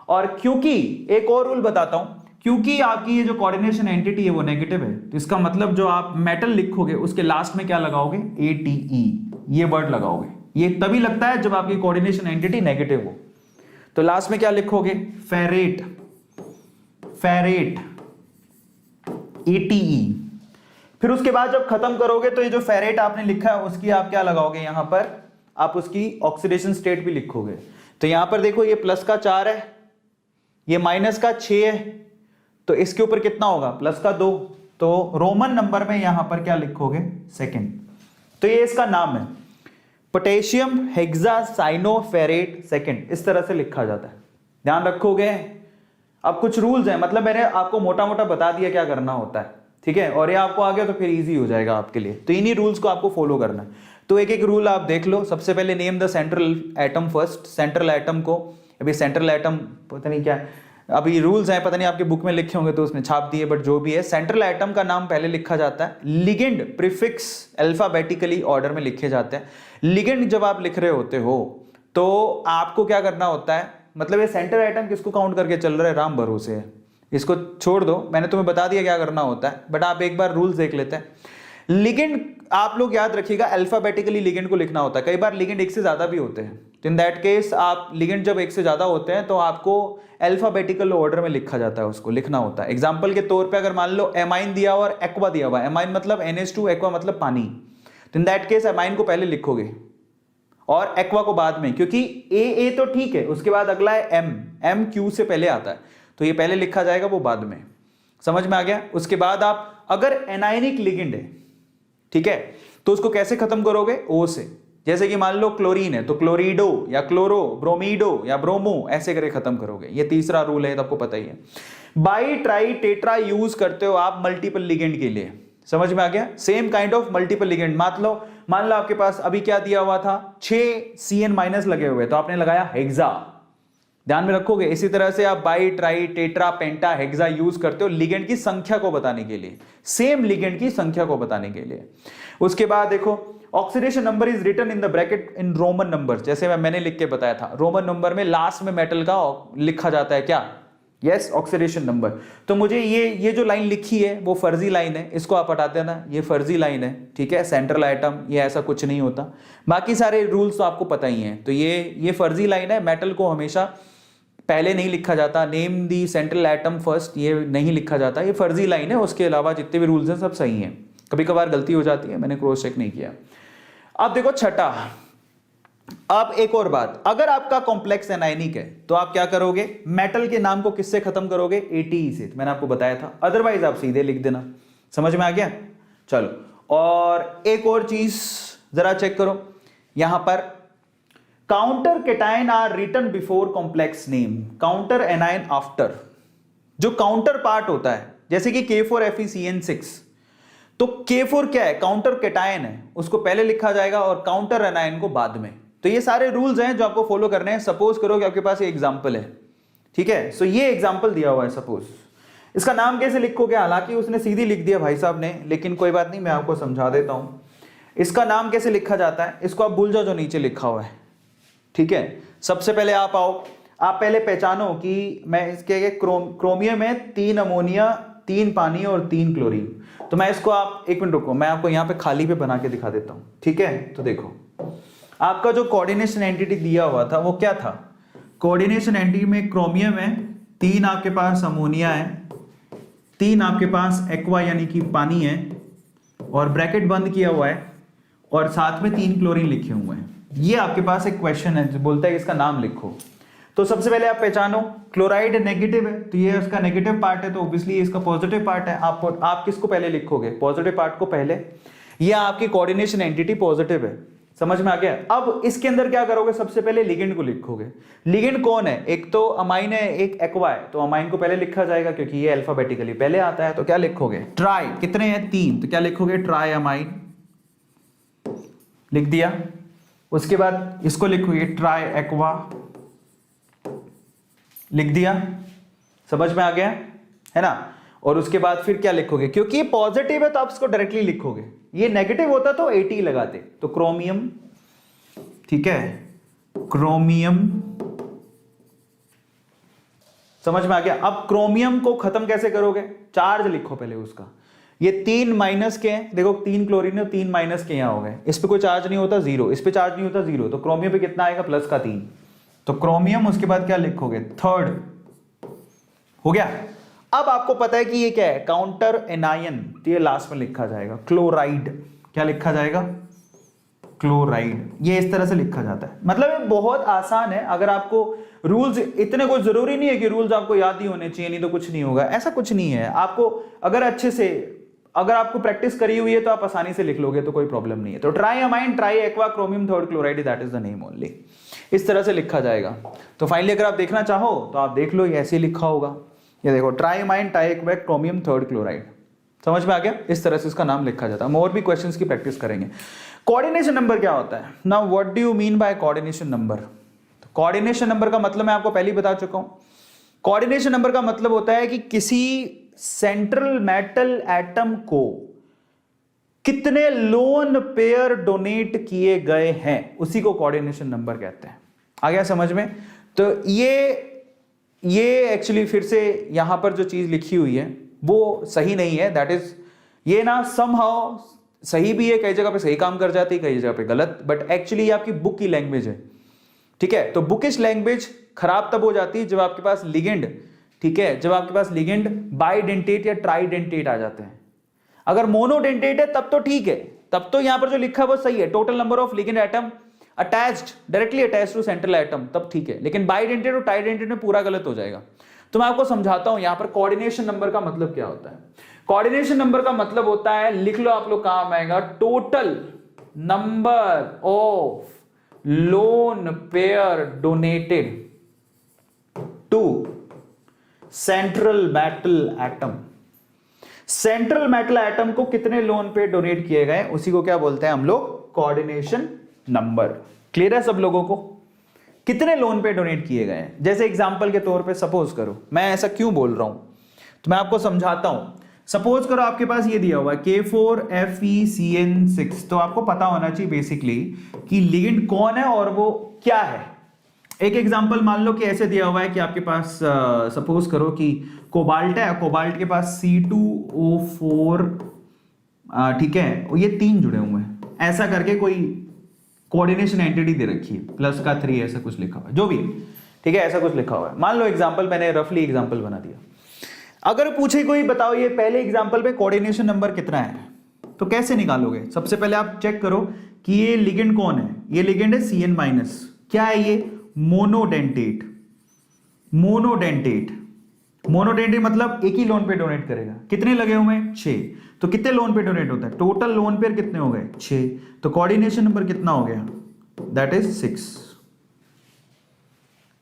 और क्योंकि एक और रूल बताता हूं, क्योंकि आपकी ये जो कोऑर्डिनेशन एंटिटी है वो नेगेटिव है, तो इसका मतलब जो आप मेटल लिखोगे उसके लास्ट में क्या लगाओगे? ATE, ये वर्ड लगाओगे। ये तभी लगता है जब आपकी कोऑर्डिनेशन एंटिटी नेगेटिव हो। तो लास्ट में क्या लिखोगे? Ferrate, ferrate, ATE। फिर उसके बाद जब खत्म करोगे तो ये जो फेरेट आपने लिखा है उसकी आप क्या लगाओगे? यहां पर आप उसकी ऑक्सीडेशन स्टेट भी लिखोगे। तो यहां पर देखो ये प्लस का 4 है, ये माइनस का 6 है, तो इसके ऊपर कितना होगा? प्लस का 2। तो रोमन नंबर में यहां पर क्या लिखोगे? सेकंड। तो ये इसका नाम है, पोटेशियम हेक्सासाइनोफेरेट सेकंड, इस तरह से लिखा जाता है। ध्यान रखोगे। अब कुछ रूल्स हैं, मतलब मैंने आपको मोटा मोटा बता दिया क्या करना होता है, ठीक है? और ये आपको आ गया तो फिर इजी हो जाएगा आपके लिए। तो इन्हीं रूल्स को आपको फॉलो करना है। तो एक एक रूल आप देख लो। सबसे पहले name the central atom first. Central atom को, अभी सेंट्रल एटम पता नहीं क्या, अभी रूल्स हैं, पता नहीं आपके बुक में लिखे होंगे तो उसने छाप दिए, बट जो भी है सेंट्रल एटम का नाम पहले लिखा जाता है। लिगेंड प्रीफिक्स अल्फाबेटिकली ऑर्डर में लिखे जाते हैं। लिगेंड जब आप लिख रहे होते हो तो आपको क्या करना होता है, मतलब ये सेंट्रल एटम किसको काउंट करके चल रहा है? राम भरोसे है, इसको छोड़ दो, मैंने तुम्हें बता दिया क्या करना होता है, बट आप एक बार रूल्स देख लेते हैं। लिगेंड आप लोग याद रखिएगा, अल्फाबेटिकली लिगेंड को लिखना होता है। कई बार लिगेंड एक से ज्यादा भी होते हैं, तो इन दैट केस आप लिगेंड जब एक से ज्यादा होते हैं तो आपको अल्फाबेटिकल ऑर्डर में लिखा जाता है, उसको लिखना होता है। एग्जांपल के तौर पे अगर मान लो एमाइन दिया और एक्वा दिया हुआ, एमाइन मतलब NH2, एक्वा मतलब पानी, तो इन दैट केस एमाइन को पहले लिखोगे और एक्वा को बाद में, क्योंकि A तो ठीक है, उसके बाद अगला है M Q से पहले आता है, तो ये पहले लिखा जाएगा, वो बाद में। समझ में आ गया? उसके बाद आप अगर एनायनिक लिगेंड है, ठीक है, तो उसको कैसे खत्म करोगे? O से। जैसे कि मान लो क्लोरीन है तो क्लोरीडो या क्लोरो, ब्रोमीडो या ब्रोमो, ऐसे करके खत्म करोगे। ये तीसरा रूल है, तो आपको पता ही है। बाई ट्राई टेट्रा यूज करते हो आप मल्टीपल लिगेंड के लिए। समझ में आ गया? Same kind of multiple ligand. मान लो आपके पास अभी क्या दिया हुआ था, 6 CN माइनस लगे हुए, तो आपने लगाया हेक्सा, ध्यान में रखोगे। इसी तरह से आप by, try, tetra, penta, hexa use करते हो लिगेंड की संख्या को बताने के लिए, सेम लिगेंड की संख्या को बताने के लिए। उसके बाद देखो oxidation number is written in the bracket in Roman number, जैसे मैंने लिख के बताया था, रोमन नंबर में लास्ट में मेटल का लिखा जाता है क्या, यस, ऑक्सीडेशन नंबर। तो मुझे ये जो लाइन लिखी है वो फर्जी लाइन है, इसको आप हटा देना, ये फर्जी लाइन है, ठीक है, सेंट्रल आइटम, ये ऐसा कुछ नहीं होता। बाकी सारे रूल्स तो आपको पता ही हैं। तो ये फर्जी लाइन है, मेटल को हमेशा पहले नहीं लिखा जाता, name the central atom first, ये नहीं लिखा जाता, ये फर्जी लाइन है। उसके अलावा जितने भी रूल्स हैं सब सही हैं, कभी कभार गलती हो जाती है, मैंने क्रॉस चेक नहीं किया। अब देखो छठा, अब एक और बात, अगर आपका कॉम्प्लेक्स एनायनिक है तो आप क्या करोगे, मेटल के नाम को किससे खत्म करोगे, ATE से, मैंने आपको बताया था, अदरवाइज आप सीधे लिख देना। समझ में आ गया? चलो, और एक और चीज जरा चेक करो, यहां पर counter cation are written before complex name, counter anion after. जो काउंटर पार्ट होता है, जैसे कि K4FeCN6, तो K4 क्या है, काउंटर केटायन है, उसको पहले लिखा जाएगा और काउंटर एनायन को बाद में। तो ये सारे रूल्स हैं जो आपको फॉलो करने हैं। सपोज करो कि आपके पास ये एग्जांपल है, ठीक है, सो ये एग्जांपल दिया हुआ है, सपोज इसका नाम कैसे लिखोगे, हालांकि उसने सीधी लिख दिया भाई साहब ने, लेकिन कोई बात नहीं, मैं आपको समझा देता हूं इसका नाम कैसे लिखा जाता है। इसको आप भूल जाओ जो नीचे लिखा हुआ है, ठीक है। सबसे पहले आप आओ, आप पहले पहचानो कि मैं इसके क्रोमियम है 3 अमोनिया 3 पानी और 3 क्लोरीन। तो मैं इसको, आप एक मिनट रुको, मैं आपको यहाँ पे खाली पे बना के दिखा देता हूँ, ठीक है। तो देखो आपका जो कोऑर्डिनेशन एंटिटी दिया हुआ था वो क्या था, कोऑर्डिनेशन एंटिटी में क्रोमियम है, 3 आपके पास अमोनिया है, 3 आपके पास एक्वा यानी कि पानी है, और ब्रैकेट बंद किया हुआ है, और साथ में 3 क्लोरीन लिखे हुए हैं। ये आपके पास एक क्वेश्चन है जो बोलता है इसका नाम लिखो। तो सबसे पहले आप पहचानो, क्लोराइड नेगेटिव है, तो ये उसका नेगेटिव पार्ट है, तो ऑब्वियसली इसका पॉजिटिव पार्ट है। आप किसको पहले लिखोगे, पॉजिटिव पार्ट को पहले। ये आपकी कोऑर्डिनेशन एंटिटी पॉजिटिव है, समझ में आ गया। अब इसके अंदर क्या करोगे, सबसे पहले लिगेंड को लिखोगे। लिगेंड कौन है, एक तो अमाइन है, एक एक्वा है, तो अमाइन को पहले लिखा जाएगा क्योंकि ये अल्फाबेटिकली पहले आता है। तो क्या लिखोगे, ट्राई, कितने हैं 3, तो क्या लिखोगे, ट्राई अमाइन, लिख दिया। उसके बाद इसको लिखोगे ट्राई एक्वा, लिख दिया, समझ में आ गया है ना। और उसके बाद फिर क्या लिखोगे, क्योंकि ये पॉजिटिव है तो आप इसको डायरेक्टली लिखोगे, ये नेगेटिव होता तो ATE लगाते, तो क्रोमियम, ठीक है, क्रोमियम, समझ में आ गया। अब क्रोमियम को खत्म कैसे करोगे, चार्ज लिखो पहले उसका। ये 3 माइनस के हैं, देखो 3 क्लोरीन है, 3 माइनस के यहां हो गए, इस पे कोई चार्ज नहीं होता 0, इस पे चार्ज नहीं होता 0, तो क्रोमियम पे कितना आएगा, प्लस का 3, तो क्रोमियम। उसके बाद क्या लिखोगे, थर्ड, हो गया। अब आपको पता है कि ये क्या है, काउंटर एनायन, तो ये लास्ट में लिखा जाएगा क्लोराइड, क्या लिखा जाएगा, क्लोराइड। ये इस तरह से लिखा जाता है, मतलब ये बहुत आसान है। अगर आपको रूल्स इतने, कोई जरूरी नहीं है कि रूल्स आपको याद ही होने चाहिए, नहीं तो कुछ नहीं होगा, ऐसा कुछ नहीं है। आपको अगर अच्छे से, अगर आपको प्रैक्टिस करी हुई है तो आप आसानी से लिख लोगे, तो कोई प्रॉब्लम नहीं है। तो try amine, try aqua, chromium, third chloride, that is the name only, इस तरह से लिखा जाएगा। तो फाइनली अगर आप देखना चाहो तो आप देख लो, ये ऐसे ही लिखा होगा, ये देखो try amine, try aqua, chromium, third chloride, समझ में आ गया। इस तरह से इसका नाम लिखा जाता है। हम और भी क्वेश्चंस की प्रैक्टिस करेंगे। कोऑर्डिनेशन नंबर क्या होता है, now what do you mean by coordination number. Coordination number का मतलब मैं आपको पहले ही बता चुका हूं। कोऑर्डिनेशन नंबर का मतलब होता है कि किसी सेंट्रल मेटल एटम को कितने लोन पेयर डोनेट किए गए हैं, उसी को कोऑर्डिनेशन नंबर कहते हैं। आ गया समझ में। तो ये एक्चुअली फिर से यहां पर जो चीज लिखी हुई है वो सही नहीं है, दैट इज, ये ना समहाउ सही भी है, कई जगह पे सही काम कर जाती है, कई जगह पे गलत, बट एक्चुअली ये आपकी बुक की लैंग्वेज है, ठीक है। तो बुकिश लैंग्वेज खराब तब हो जाती है जब आपके पास लिगेंड, ठीक है, जब आपके पास लिगेंड बाइडेंटेट या ट्राइडेंटेट आ जाते हैं। अगर मोनोडेंटेट है तब तो ठीक है, तब तो यहां पर जो लिखा है वो सही है, total number of ligand atom attached, directly attached to central atom, तब ठीक है। लेकिन बाइडेंटेट और ट्राइडेंटेट में पूरा गलत हो जाएगा। तो मैं आपको समझाता हूं यहां पर कोऑर्डिनेशन नंबर का मतलब क्या होता है। कोऑर्डिनेशन नंबर का मतलब होता है, लिख लो आप लोग, काम आएगा total number of lone pair donated to central metal atom. Central metal atom को कितने लोन पेयर डोनेट किए गए, उसी को क्या बोलते हैं हम लोग, कोऑर्डिनेशन नंबर। क्लियर है सब लोगों को? कितने लोन पे डोनेट किए गए हैं, जैसे एग्जांपल के तौर पे सपोज करो, मैं ऐसा क्यों बोल रहा हूं तो मैं आपको समझाता हूं। सपोज करो आपके पास ये दिया हुआ है K4FeCN6, तो आपको पता होना चाहिए बेसिकली कि लिगेंड कौन है और वो क्या है। एक एग्जांपल मान लो कि ऐसे दिया हुआ है कि आपके पास सपोज करो कि कोबाल्ट है, कोबाल्ट के पास C2O4, ठीक है, ये 3 जुड़े हुए हैं, ऐसा करके कोई कोऑर्डिनेशन एंटिटी दे रखी है, +3 ऐसा कुछ लिखा हुआ है, जो भी, ठीक है, ऐसा कुछ लिखा हुआ है। मान लो एग्जांपल, मैंने रफली एग्जांपल बना दिया। अगर पूछे कोई बताओ ये पहले एग्जांपल पे कोऑर्डिनेशन नंबर कितना है, तो कैसे निकालोगे? सबसे पहले आप चेक करो कि ये लिगेंड कौन है। ये लिगेंड है CN-। क्या है ये? मोनोडेंटेट। मोनोडेंटेट, मोनोडेंटेट मतलब एक ही लोन पे डोनेट करेगा। कितने लगे हुए हैं? 6। तो कितने लोन पे डोनेट होता है? टोटल लोन पेयर कितने हो गए? 6। तो कोऑर्डिनेशन नंबर कितना हो गया? That is 6।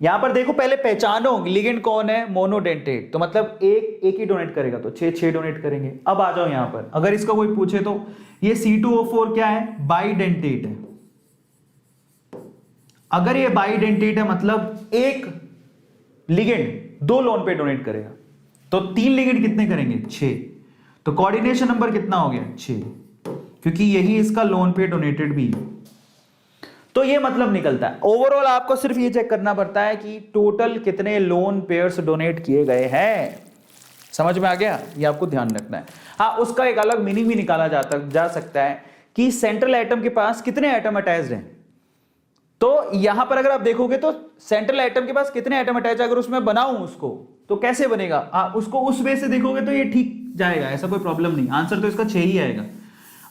यहां पर देखो, पहले पहचानो लिगेंड कौन है, मोनोडेंटेट, तो मतलब एक ही डोनेट करेगा, तो 6 डोनेट करेंगे। अब आ जाओ यहां पर, अगर इसका कोई पूछे तो ये C2O4 क्या है? बाइडेंटेट है। अगर ये बाइडेंटेट है मतलब एक लिगेंड 2 लोन पे डोनेट करेगा, तो 3 लिगेंड कितने करेंगे? 6। तो कोऑर्डिनेशन नंबर कितना हो गया? 6, क्योंकि यही इसका लोन पे डोनेटेड भी है। तो ये मतलब निकलता है। ओवरऑल आपको सिर्फ ये चेक करना पड़ता है कि टोटल कितने लोन पेयर्स डोनेट किए गए हैं। समझ में आ गया? ये आपको ध्यान रखना है। हाँ, उसका एक अलग मीनिंग भी निकाला जा सकता है कि सेंट्रल एटम के पास कितने एटम अटैच्ड हैं। तो यहां पर अगर आप देखोगे तो सेंट्रल एटम के पास कितने एटम अटैच है, अगर उसमें बनाऊं उसको तो कैसे बनेगा? उसको उस वे से देखोगे तो ये ठीक जाएगा, ऐसा कोई प्रॉब्लम नहीं। आंसर तो इसका 6 ही आएगा।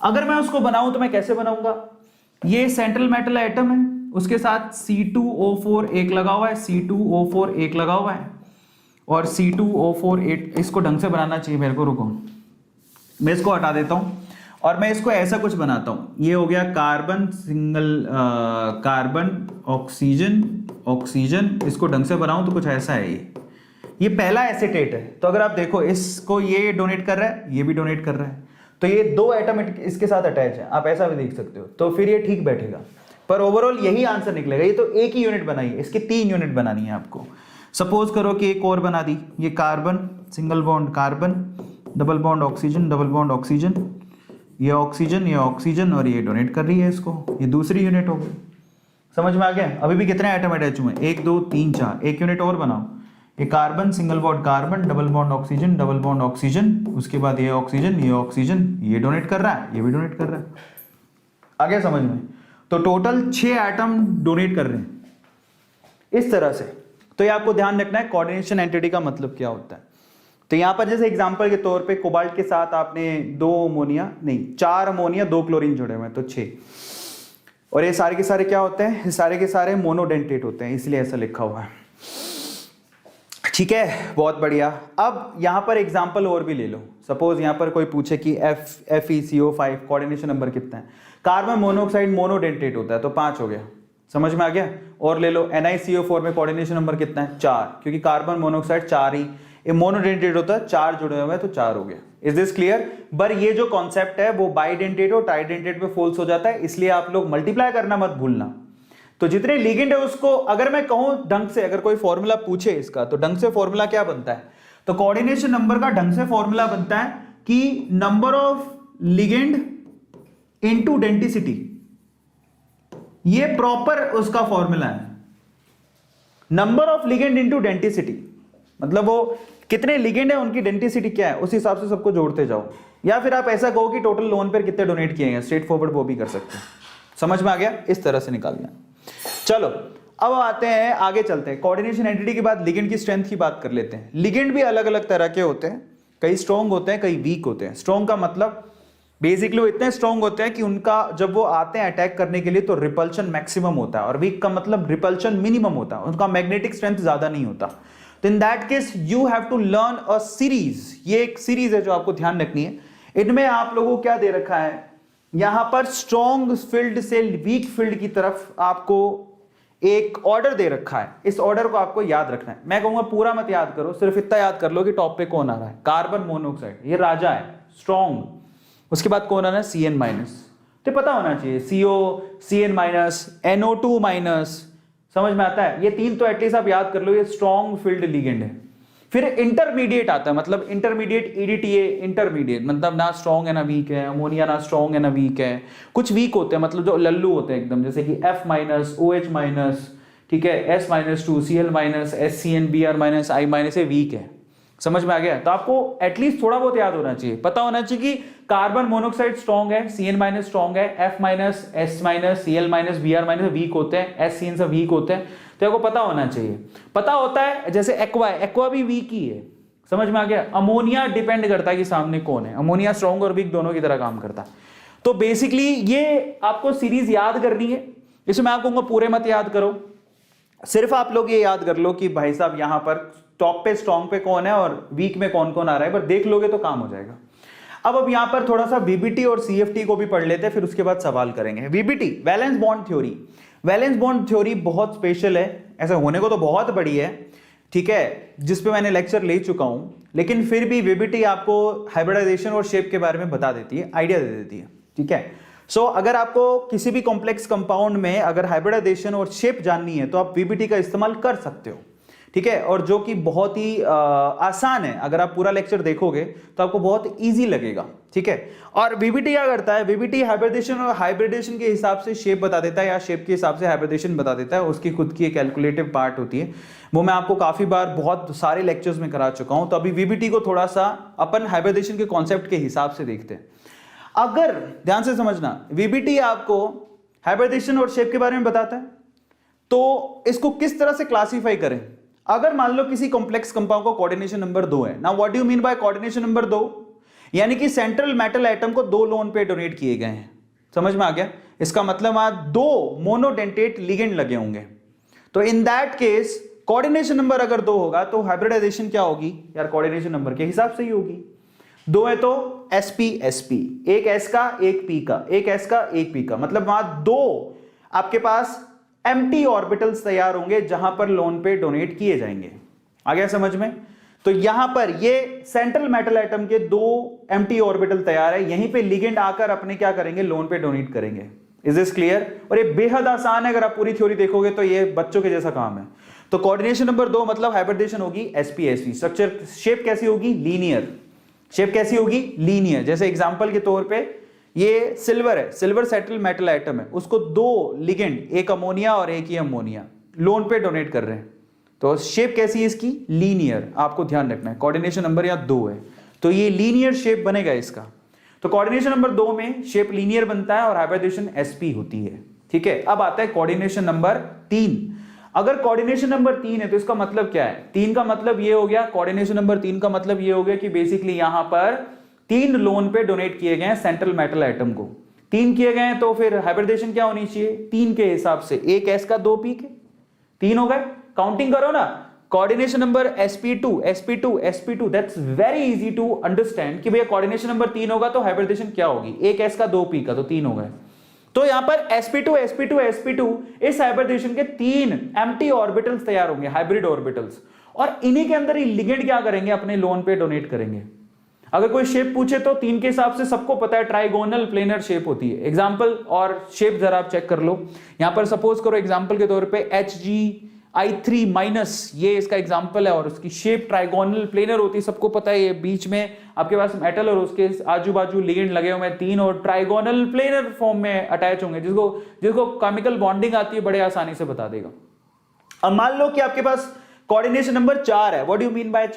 अगर मैं उसको बनाऊं तो मैं कैसे बनाऊंगा? ये सेंट्रल मेटल एटम है, उसके साथ C2O4 एक लगा हुआ है, C2O4 एक लगा हुआ है, और C2O4 इसको ढंग से बनाना चाहिए मेरे को। रुको, मैं इसको हटा देता हूं और मैं इसको ऐसा कुछ बनाता हूं। ये हो गया carbon single, carbon oxygen oxygen, इसको ढंग से बनाऊं तो कुछ ऐसा है। ये पहला एसीटेट है, तो अगर आप देखो इसको, ये डोनेट कर रहा है, ये भी डोनेट कर रहा है, तो ये 2 एटम इसके साथ अटैच है। आप ऐसा भी देख सकते हो, तो फिर ये ठीक बैठेगा। पर ओवरऑल यही आंसर निकलेगा। ये तो एक ही यूनिट बनाई है, इसकी 3 यूनिट बनानी है आपको। सपोज करो कि एक और बना दी, ये carbon single bond carbon, double bond oxygen, double bond oxygen, ये ऑक्सीजन और ये डोनेट कर रही है इसको, ये दूसरी यूनिट हो गई। समझ में आ गया? अभी भी कितने एटम अटैच हुए? 1 2 3 4, एक यूनिट और बनाओ। ये carbon single bond carbon, double bond oxygen, double bond oxygen, उसके बाद ये ऑक्सीजन, ये डोनेट कर रहा है, ये भी डोनेट कर रहा है। आ गया समझ में? तो टोटल 6 एटम डोनेट कर रहे हैं इस तरह से। तो ये आपको ध्यान रखना है कोऑर्डिनेशन एंटिटी का मतलब क्या होता है। तो यहां पर जैसे एग्जांपल के तौर पे कोबाल्ट के साथ आपने 4 अमोनिया 2 क्लोरीन जुड़े हुए हैं, तो 6। और ये सारे के सारे क्या होते हैं? ये सारे के सारे मोनोडेंटेट होते हैं, इसलिए ऐसा लिखा हुआ है। ठीक है, बहुत बढ़िया। अब यहां पर एग्जांपल और भी ले लो। सपोज यहां पर कोई पूछे कि FeCO5 कोऑर्डिनेशन नंबर कितना है? कार्बन मोनोऑक्साइड मोनोडेंटेट होता है, तो 5 हो गया। समझ में आ गया? और ले लो NiCO4 में कोऑर्डिनेशन नंबर कितना है? 4, क्योंकि कार्बन मोनोऑक्साइड 4 ही, ये मोनोडेंटेट होता है, 4 जुड़े हुए हैं तो 4 हो गया। Is this clear? पर ये जो कॉन्सेप्ट है वो बाइडेंटेट और ट्राइडेंटेट पे फॉल्स हो जाता है, इसलिए आप लोग मल्टीप्लाई करना मत भूलना। तो जितने लिगेंड है उसको अगर मैं कहूं ढंग से, अगर कोई फॉर्मूला पूछे इसका, तो ढंग से फॉर्मूला क्या बनता है? तो कोऑर्डिनेशन नंबर का ढंग से फॉर्मूला बनता है कि number of ligand into density. ये प्रॉपर उसका फॉर्मूला है, number of ligand into density. मतलब वो कितने लिगेंड है, उनकी डेंसिटी क्या है, उस हिसाब से सबको जोड़ते जाओ। या फिर आप ऐसा कहो कि टोटल लोन पर कितने डोनेट किए हैं, स्ट्रेट फॉरवर्ड वो भी कर सकते हैं। समझ में आ गया? इस तरह से निकालना है। चलो अब आते हैं, आगे चलते हैं। कोऑर्डिनेशन एंटिटी के बाद लिगेंड की स्ट्रेंथ की बात कर लेते हैं। लिगेंड भी अलग अलग तरह के होते हैं, कई स्ट्रॉन्ग होते हैं, कई वीक होते हैं। स्ट्रॉन्ग का मतलब बेसिकली वो इतने स्ट्रॉन्ग होते हैं कि उनका जब वो आते हैं अटैक करने के लिए तो रिपल्शन मैक्सिमम होता है, और वीक का मतलब रिपल्शन मिनिमम होता है, उनका मैग्नेटिक स्ट्रेंथ ज्यादा नहीं होता। तो in that case you have to learn a series. ये एक सीरीज है जो आपको ध्यान रखनी है। इनमें आप लोगों को क्या दे रखा है, यहां पर स्ट्रॉन्ग फील्ड से वीक फील्ड की तरफ आपको एक ऑर्डर दे रखा है। इस ऑर्डर को आपको याद रखना है। मैं कहूंगा पूरा मत याद करो, सिर्फ इतना याद कर लो कि टॉप पे कौन आ रहा है। कार्बन मोनोऑक्साइड ये राजा है, स्ट्रॉन्ग। उसके बाद कौन आ रहा है? CN-। तो पता होना चाहिए, CO, CN minus, NO2 minus, समझ में आता है? ये 3 तो एटलीस्ट आप याद कर लो, ये स्ट्रॉन्ग फील्ड लिगेंड है। फिर इंटरमीडिएट आता है, मतलब इंटरमीडिएट EDTA, इंटरमीडिएट मतलब ना स्ट्रॉन्ग है ना वीक है, अमोनिया ना स्ट्रॉन्ग है ना वीक है, कुछ वीक होते हैं, मतलब जो लल्लू होते हैं एकदम, जैसे कि F माइनस, OH माइनस, ठीक है, S minus 2, Cl minus, SCN, Br minus, I minus, ये वीक है। समझ में आ गया? तो आपको एटलीस्ट थोड़ा बहुत याद होना चाहिए, पता होना चाहिए कि कार्बन मोनोऑक्साइड स्ट्रॉन्ग है, CN माइनस स्ट्रॉन्ग है, F minus, S minus, Cl minus, Br minus weak होते हैं, SCN से वीक होते हैं, तो आपको पता होना चाहिए। पता होता है जैसे एक्वा भी वीक ही है, समझ में आ गया? अमोनिया डिपेंड करता है कि सामने कौन है, अमोनिया स्ट्रॉन्ग और वीक दोनों की तरह काम करता है। तो बेसिकली ये आपको सीरीज याद करनी है, इसमें मैं आपको पूरे मत याद करो, सिर्फ आप लोग ये याद कर लो कि भाई साहब यहां पर टॉप पे स्ट्रॉन्ग पे कौन है और वीक में कौन कौन आ रहा है, पर देख लोगे तो काम हो जाएगा। अब यहां पर थोड़ा सा VBT और CFT को भी पढ़ लेते हैं, फिर उसके बाद सवाल करेंगे। VBT, valence bond theory. Valence bond theory बहुत स्पेशल है, ऐसे होने को तो बहुत बड़ी है, ठीक है, जिसपे मैंने लेक्चर ले चुका हूं, लेकिन फिर भी VBT आपको हाइब्रिडाइजेशन और शेप के बारे में बता देती है, आइडिया दे देती है, ठीक है। सो अगर आपको किसी भी कॉम्प्लेक्स कंपाउंड में अगर हाइब्रिडाइजेशन और शेप जाननी है तो आप VBT का इस्तेमाल कर सकते हो, ठीक है, और जो कि बहुत ही आसान है। अगर आप पूरा लेक्चर देखोगे तो आपको बहुत इजी लगेगा, ठीक है। और VBT क्या करता है? VBT हाइब्रिडेशन और हाइब्रिडेशन के हिसाब से शेप बता देता है, या शेप के हिसाब से हाइब्रिडेशन बता देता है, उसकी खुद की एक कैलकुलेटिव पार्ट होती है, वो मैं आपको काफी बार बहुत सारे लेक्चर्स में करा चुका हूं। तो अभी VBT को थोड़ा सा अपन हाइब्रिडेशन के कॉन्सेप्ट के हिसाब से देखते हैं। अगर ध्यान से समझना, VBT आपको हाइब्रिडेशन और शेप के बारे में बताता है, तो इसको किस तरह से क्लासीफाई करें? अगर मान लो किसी कॉम्प्लेक्स कंपाउंड का कोऑर्डिनेशन नंबर 2 है, now what do you mean by coordination number 2? यानी कि सेंट्रल मेटल एटम को 2 लोन पे डोनेट किए गए हैं, समझ में आ गया? इसका मतलब वहां 2 मोनोडेंटेट लिगेंड लगे होंगे। तो in that case coordination number अगर 2 होगा तो हाइब्रिडाइजेशन क्या होगी यार? कोऑर्डिनेशन नंबर के हिसाब से ही होगी। 2 है तो sp sp, एक s का एक p का, एक s का एक p का, मतलब वहां 2 आपके पास एम्प्टी ऑर्बिटल्स तैयार होंगे जहां पर लोन पे डोनेट किए जाएंगे। आ गया समझ में? तो यहां पर ये सेंट्रल मेटल एटम के 2 एम्प्टी ऑर्बिटल तैयार है, यहीं पे लिगेंड आकर अपने क्या करेंगे? लोन पे डोनेट करेंगे। Is this clear? और ये बेहद आसान है, अगर आप पूरी थ्योरी देखोगे तो ये बच्चों के जैसा काम है। तो कोऑर्डिनेशन नंबर 2 मतलब हाइब्रिडेशन होगी sp sp। स्ट्रक्चर शेप कैसी होगी? लीनियर। शेप कैसी होगी? लीनियर। जैसे एग्जांपल के तौर पे ये सिल्वर है, सिल्वर सेटल मेटल एटम है, उसको 2 लिगेंड, एक अमोनिया और एक ही अमोनिया, लोन पे डोनेट कर रहे हैं, तो शेप कैसी है इसकी? लीनियर। आपको ध्यान रखना है, कोऑर्डिनेशन नंबर यहाँ 2 है, तो ये लीनियर शेप बनेगा इसका। तो कोऑर्डिनेशन नंबर 2 में शेप लीनियर बनता है और हाइब्रिडेशन sp होती है, ठीक है। अब आता है कोऑर्डिनेशन नंबर 3। अगर कोऑर्डिनेशन नंबर 3 है तो इसका मतलब क्या है? 3 का मतलब ये हो गया, कोऑर्डिनेशन नंबर 3 का मतलब ये हो गया कि बेसिकली यहां पर 3 लोन पे डोनेट किए गए हैं सेंट्रल मेटल एटम को, 3 किए गए हैं, तो फिर हाइब्रिडेशन क्या होनी चाहिए? 3 के हिसाब से, एक s का 2 p के, 3 हो गए। काउंटिंग करो ना, coordination number sp2 sp2 sp2, that's very easy to understand कि भैया कोऑर्डिनेशन नंबर 3 होगा तो हाइब्रिडेशन क्या होगी? एक s का 2 p का, तो 3 हो गए। तो यहां पर sp2 sp2 sp2 इस हाइब्रिडेशन के 3 एम्प्टी ऑर्बिटल्स तैयार होंगे, हाइब्रिड ऑर्बिटल्स, और इन्हीं के अंदर ही लिगेंड क्या करेंगे? अपने लोन पे डोनेट करेंगे। अगर कोई शेप पूछे तो 3 के हिसाब से सबको पता है ट्राइगोनल प्लेनर शेप होती है। एग्जांपल और शेप जरा आप चेक कर लो। यहां पर सपोज करो एग्जांपल के तौर पे Hg(I3 माइनस, ये इसका एग्जांपल है और उसकी शेप ट्राइगोनल प्लेनर होती है, सबको पता है। ये बीच में आपके पास मेटल और उसके आजू बाजू लिगेंड लगे हुए हैं 3 और ट्राइगोनल प्लेनर फॉर्म में अटैच होंगे, जिसको केमिकल बॉन्डिंग आती है, बड़े आसानी से बता देगा। अब मान लो कि आपके पास कोऑर्डिनेशन नंबर 4 है। What do you mean by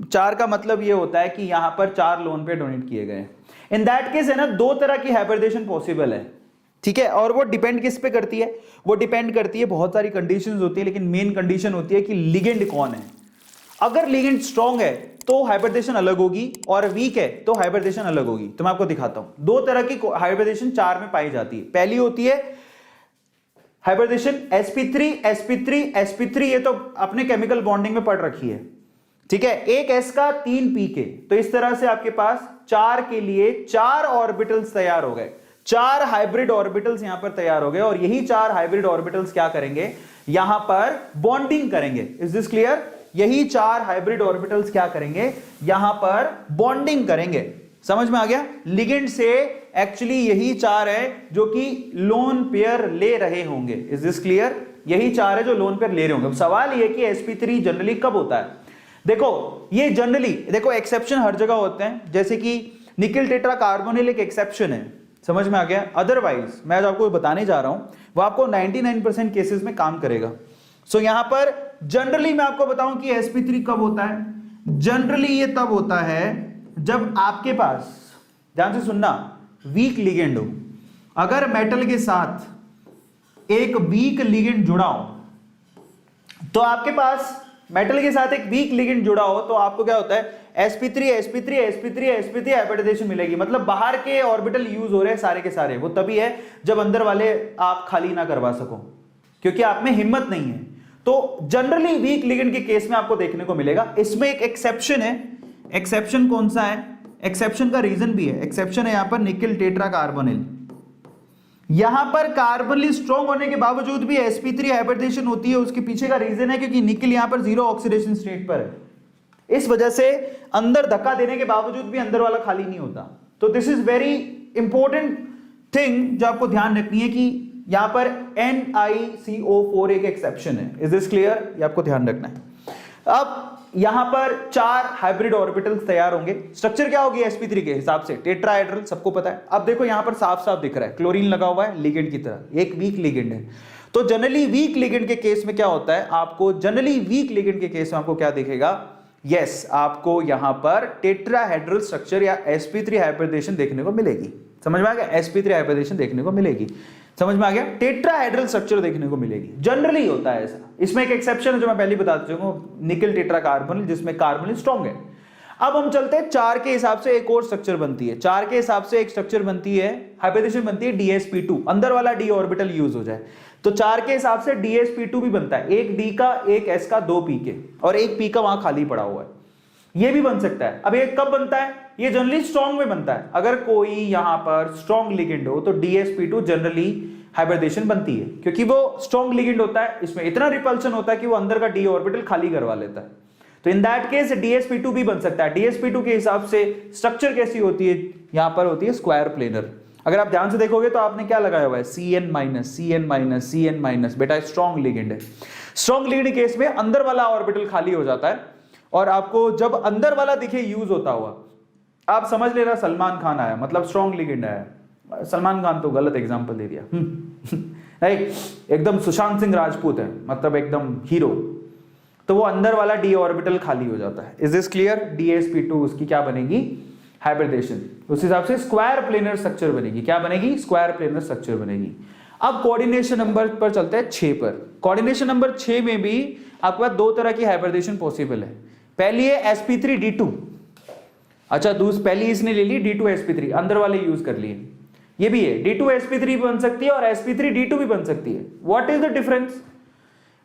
4 का मतलब ये होता है कि यहां पर 4 लोन पे डोनेट किए गए। इन दैट केस है ना, 2 तरह की हाइब्रिडेशन पॉसिबल है, ठीक है। और वो डिपेंड किस पे करती है? वो डिपेंड करती है, बहुत सारी कंडीशंस होती है, लेकिन मेन कंडीशन होती है कि लिगेंड कौन है। अगर लिगेंड स्ट्रॉन्ग है तो हाइब्रिडेशन अलग होगी, और वीक है तो हाइब्रिडेशन अलग होगी। तो मैं आपको दिखाता हूं, 2 तरह की हाइब्रिडेशन 4 में पाई जाती है। पहली होती है हाइब्रिडेशन sp3 sp3 sp3, ये तो अपने केमिकल बॉन्डिंग में पढ़ रखी है, ठीक है। एक s का 3 p के, तो इस तरह से आपके पास 4 के लिए 4 ऑर्बिटल्स तैयार हो गए, 4 हाइब्रिड ऑर्बिटल्स यहां पर तैयार हो गए, और यही 4 हाइब्रिड ऑर्बिटल्स क्या करेंगे? यहां पर बॉन्डिंग करेंगे। Is this clear? यही 4 हाइब्रिड ऑर्बिटल्स क्या करेंगे? यहां पर बॉन्डिंग करेंगे। समझ में आ गया? लिगेंड से एक्चुअली यही 4 है जो कि लोन पेयर ले रहे होंगे। Is this clear? यही 4 है जो लोन पेयर ले रहे होंगे। अब सवाल ये कि sp3 जनरली कब होता है? देखो ये जनरली, देखो एक्सेप्शन हर जगह होते हैं, जैसे कि निकेल टेट्रा कार्बोनिल एक एक्सेप्शन है, समझ में आ गया? अदरवाइज मैं जो आपको बताने जा रहा हूं वो आपको 99% केसेस में काम करेगा। सो यहां पर जनरली मैं आपको बताऊं कि sp3 कब होता है। जनरली ये तब होता है जब आपके पास, ध्यान से सुनना, वीक लिगेंड हो। अगर मेटल के साथ एक वीक लिगेंड जुड़ा हो, तो आपके पास मेटल के साथ एक वीक लिगेंड जुड़ा हो तो आपको क्या होता है? sp3 हाइब्रिडाइजेशन मिलेगी। मतलब बाहर के ऑर्बिटल यूज हो रहे हैं सारे के सारे, वो तभी है जब अंदर वाले आप खाली ना करवा सको, क्योंकि आप में हिम्मत नहीं है। तो जनरली वीक लिगेंड के केस में आपको देखने को मिलेगा। इसमें एक एक्सेप्शन है। एक्सेप्शन कौन सा है? एक्सेप्शन का रीजन भी है। एक्सेप्शन है यहां पर निकेल टेट्रा कार्बोनिल। यहां पर कार्बोनिल स्ट्रॉन्ग होने के बावजूद भी sp3 हाइब्रिडाइजेशन होती है। उसके पीछे का रीजन है क्योंकि निकेल यहां पर 0 ऑक्सीडेशन स्टेट पर है। इस वजह से अंदर धक्का देने के बावजूद भी अंदर वाला खाली नहीं होता। तो this is very important thing जो आपको ध्यान रखनी है कि यहां पर NiCO4 एक एक्सेप्शन है। Is this clear? ये आपको ध्यान रखना है। अब यहां पर 4 हाइब्रिड ऑर्बिटल्स तैयार होंगे। स्ट्रक्चर क्या होगी sp3 के हिसाब से? टेट्राहेड्रल, सबको पता है। अब देखो यहां पर साफ साफ दिख रहा है क्लोरीन लगा हुआ है लिगेंड की तरह, एक वीक लिगेंड है। तो जनरली वीक लिगेंड के केस में क्या होता है? आपको जनरली वीक लिगेंड के केस में आपको क्या दिखेगा? यस, आपको यहां पर टेट्राहेड्रल स्ट्रक्चर या sp3 हाइब्रिडाइजेशन देखने को मिलेगी। समझ में आ गया? sp3 हाइब्रिडाइजेशन देखने को मिलेगी। समझ में आ गया? टेट्राहेड्रल स्ट्रक्चर देखने को मिलेगी। जनरली होता है ऐसा। इसमें एक एक्सेप्शन है जो मैं पहले बता चुका हूं, निकेल टेट्रा कार्बोनिल, जिसमें कार्बोनिल स्ट्रॉन्ग है। अब हम चलते हैं 4 के हिसाब से एक और स्ट्रक्चर बनती है। 4 के हिसाब से एक स्ट्रक्चर बनती है, हाइब्रिडाइजेशन बनती है dsp2, अंदर वाला d ऑर्बिटल यूज हो जाए। तो 4 के हिसाब से dsp2 भी बनता है, एक d का, एक s का, 2 p के, और एक p का वहां खाली पड़ा हुआ है। ये भी बन सकता है। अब ये कब बनता है? ये जनरली स्ट्रॉन्ग में बनता है। अगर कोई यहां पर स्ट्रॉन्ग लिगेंड हो तो dsp2 जनरली हाइब्रिडेशन बनती है, क्योंकि वो स्ट्रॉन्ग लिगेंड होता है, इसमें इतना रिपल्शन होता है कि वो अंदर का d ऑर्बिटल खाली करवा लेता है। तो इन दैट केस dsp2 भी बन सकता है। dsp2 के हिसाब से स्ट्रक्चर कैसी होती है? यहां पर होती है स्क्वायर प्लेनर। अगर आप ध्यान से देखोगे तो आपने क्या लगाया हुआ है? CN-, बेटा स्ट्रॉन्ग लिगेंड है। स्ट्रॉन्ग लिगेंड केस में अंदर वाला ऑर्बिटल खाली हो जाता है, और आपको जब अंदर वाला दिखे यूज होता हुआ, आप समझ लेना सलमान खान आया, मतलब स्ट्रॉन्ग लिगेंड आया। सलमान खान तो गलत एग्जांपल दे दिया नहीं, एकदम सुशांत सिंह राजपूत है, मतलब एकदम हीरो, तो वो अंदर वाला d ऑर्बिटल खाली हो जाता है। Is this clear? dsp2 उसकी क्या बनेगी? हाइब्रिडेशन। उस हिसाब से स्क्वायर प्लेनर स्ट्रक्चर बनेगी। क्या बनेगी? स्क्वायर प्लेनर स्ट्रक्चर बनेगी। अब कोऑर्डिनेशन नंबर पर चलते हैं 6 पर। कोऑर्डिनेशन नंबर 6 में भी आपके पास 2 तरह की हाइब्रिडेशन पॉसिबल है। पहली है sp3d2। अच्छा, पहली इसने ले ली d2sp3, अंदर वाले यूज कर लिए। ये भी है, d2sp3 बन सकती है और sp3d2 भी बन सकती है। What is the difference?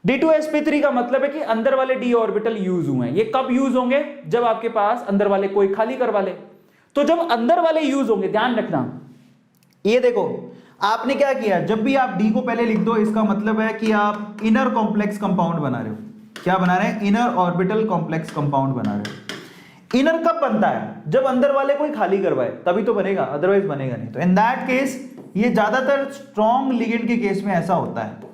d2sp3 का मतलब है कि अंदर वाले d ऑर्बिटल यूज हुए हैं। ये कब यूज होंगे? जब आपके पास अंदर वाले कोई खाली करवा ले। तो जब अंदर वाले यूज होंगे, ध्यान रखना, ये देखो आपने क्या किया, जब भी आप d को पहले लिख दो, इसका मतलब है कि आप इनर कॉम्प्लेक्स कंपाउंड बना रहे हो। क्या बना रहे हैं? इनर ऑर्बिटल कॉम्प्लेक्स कंपाउंड बना रहे हो। इनर कब बनता है? जब अंदर वाले कोई खाली करवाए, तभी तो बनेगा, अदरवाइज बनेगा नहीं। तो इन दैट केस ये ज्यादातर स्ट्रॉन्ग लिगेंड के केस में ऐसा होता है।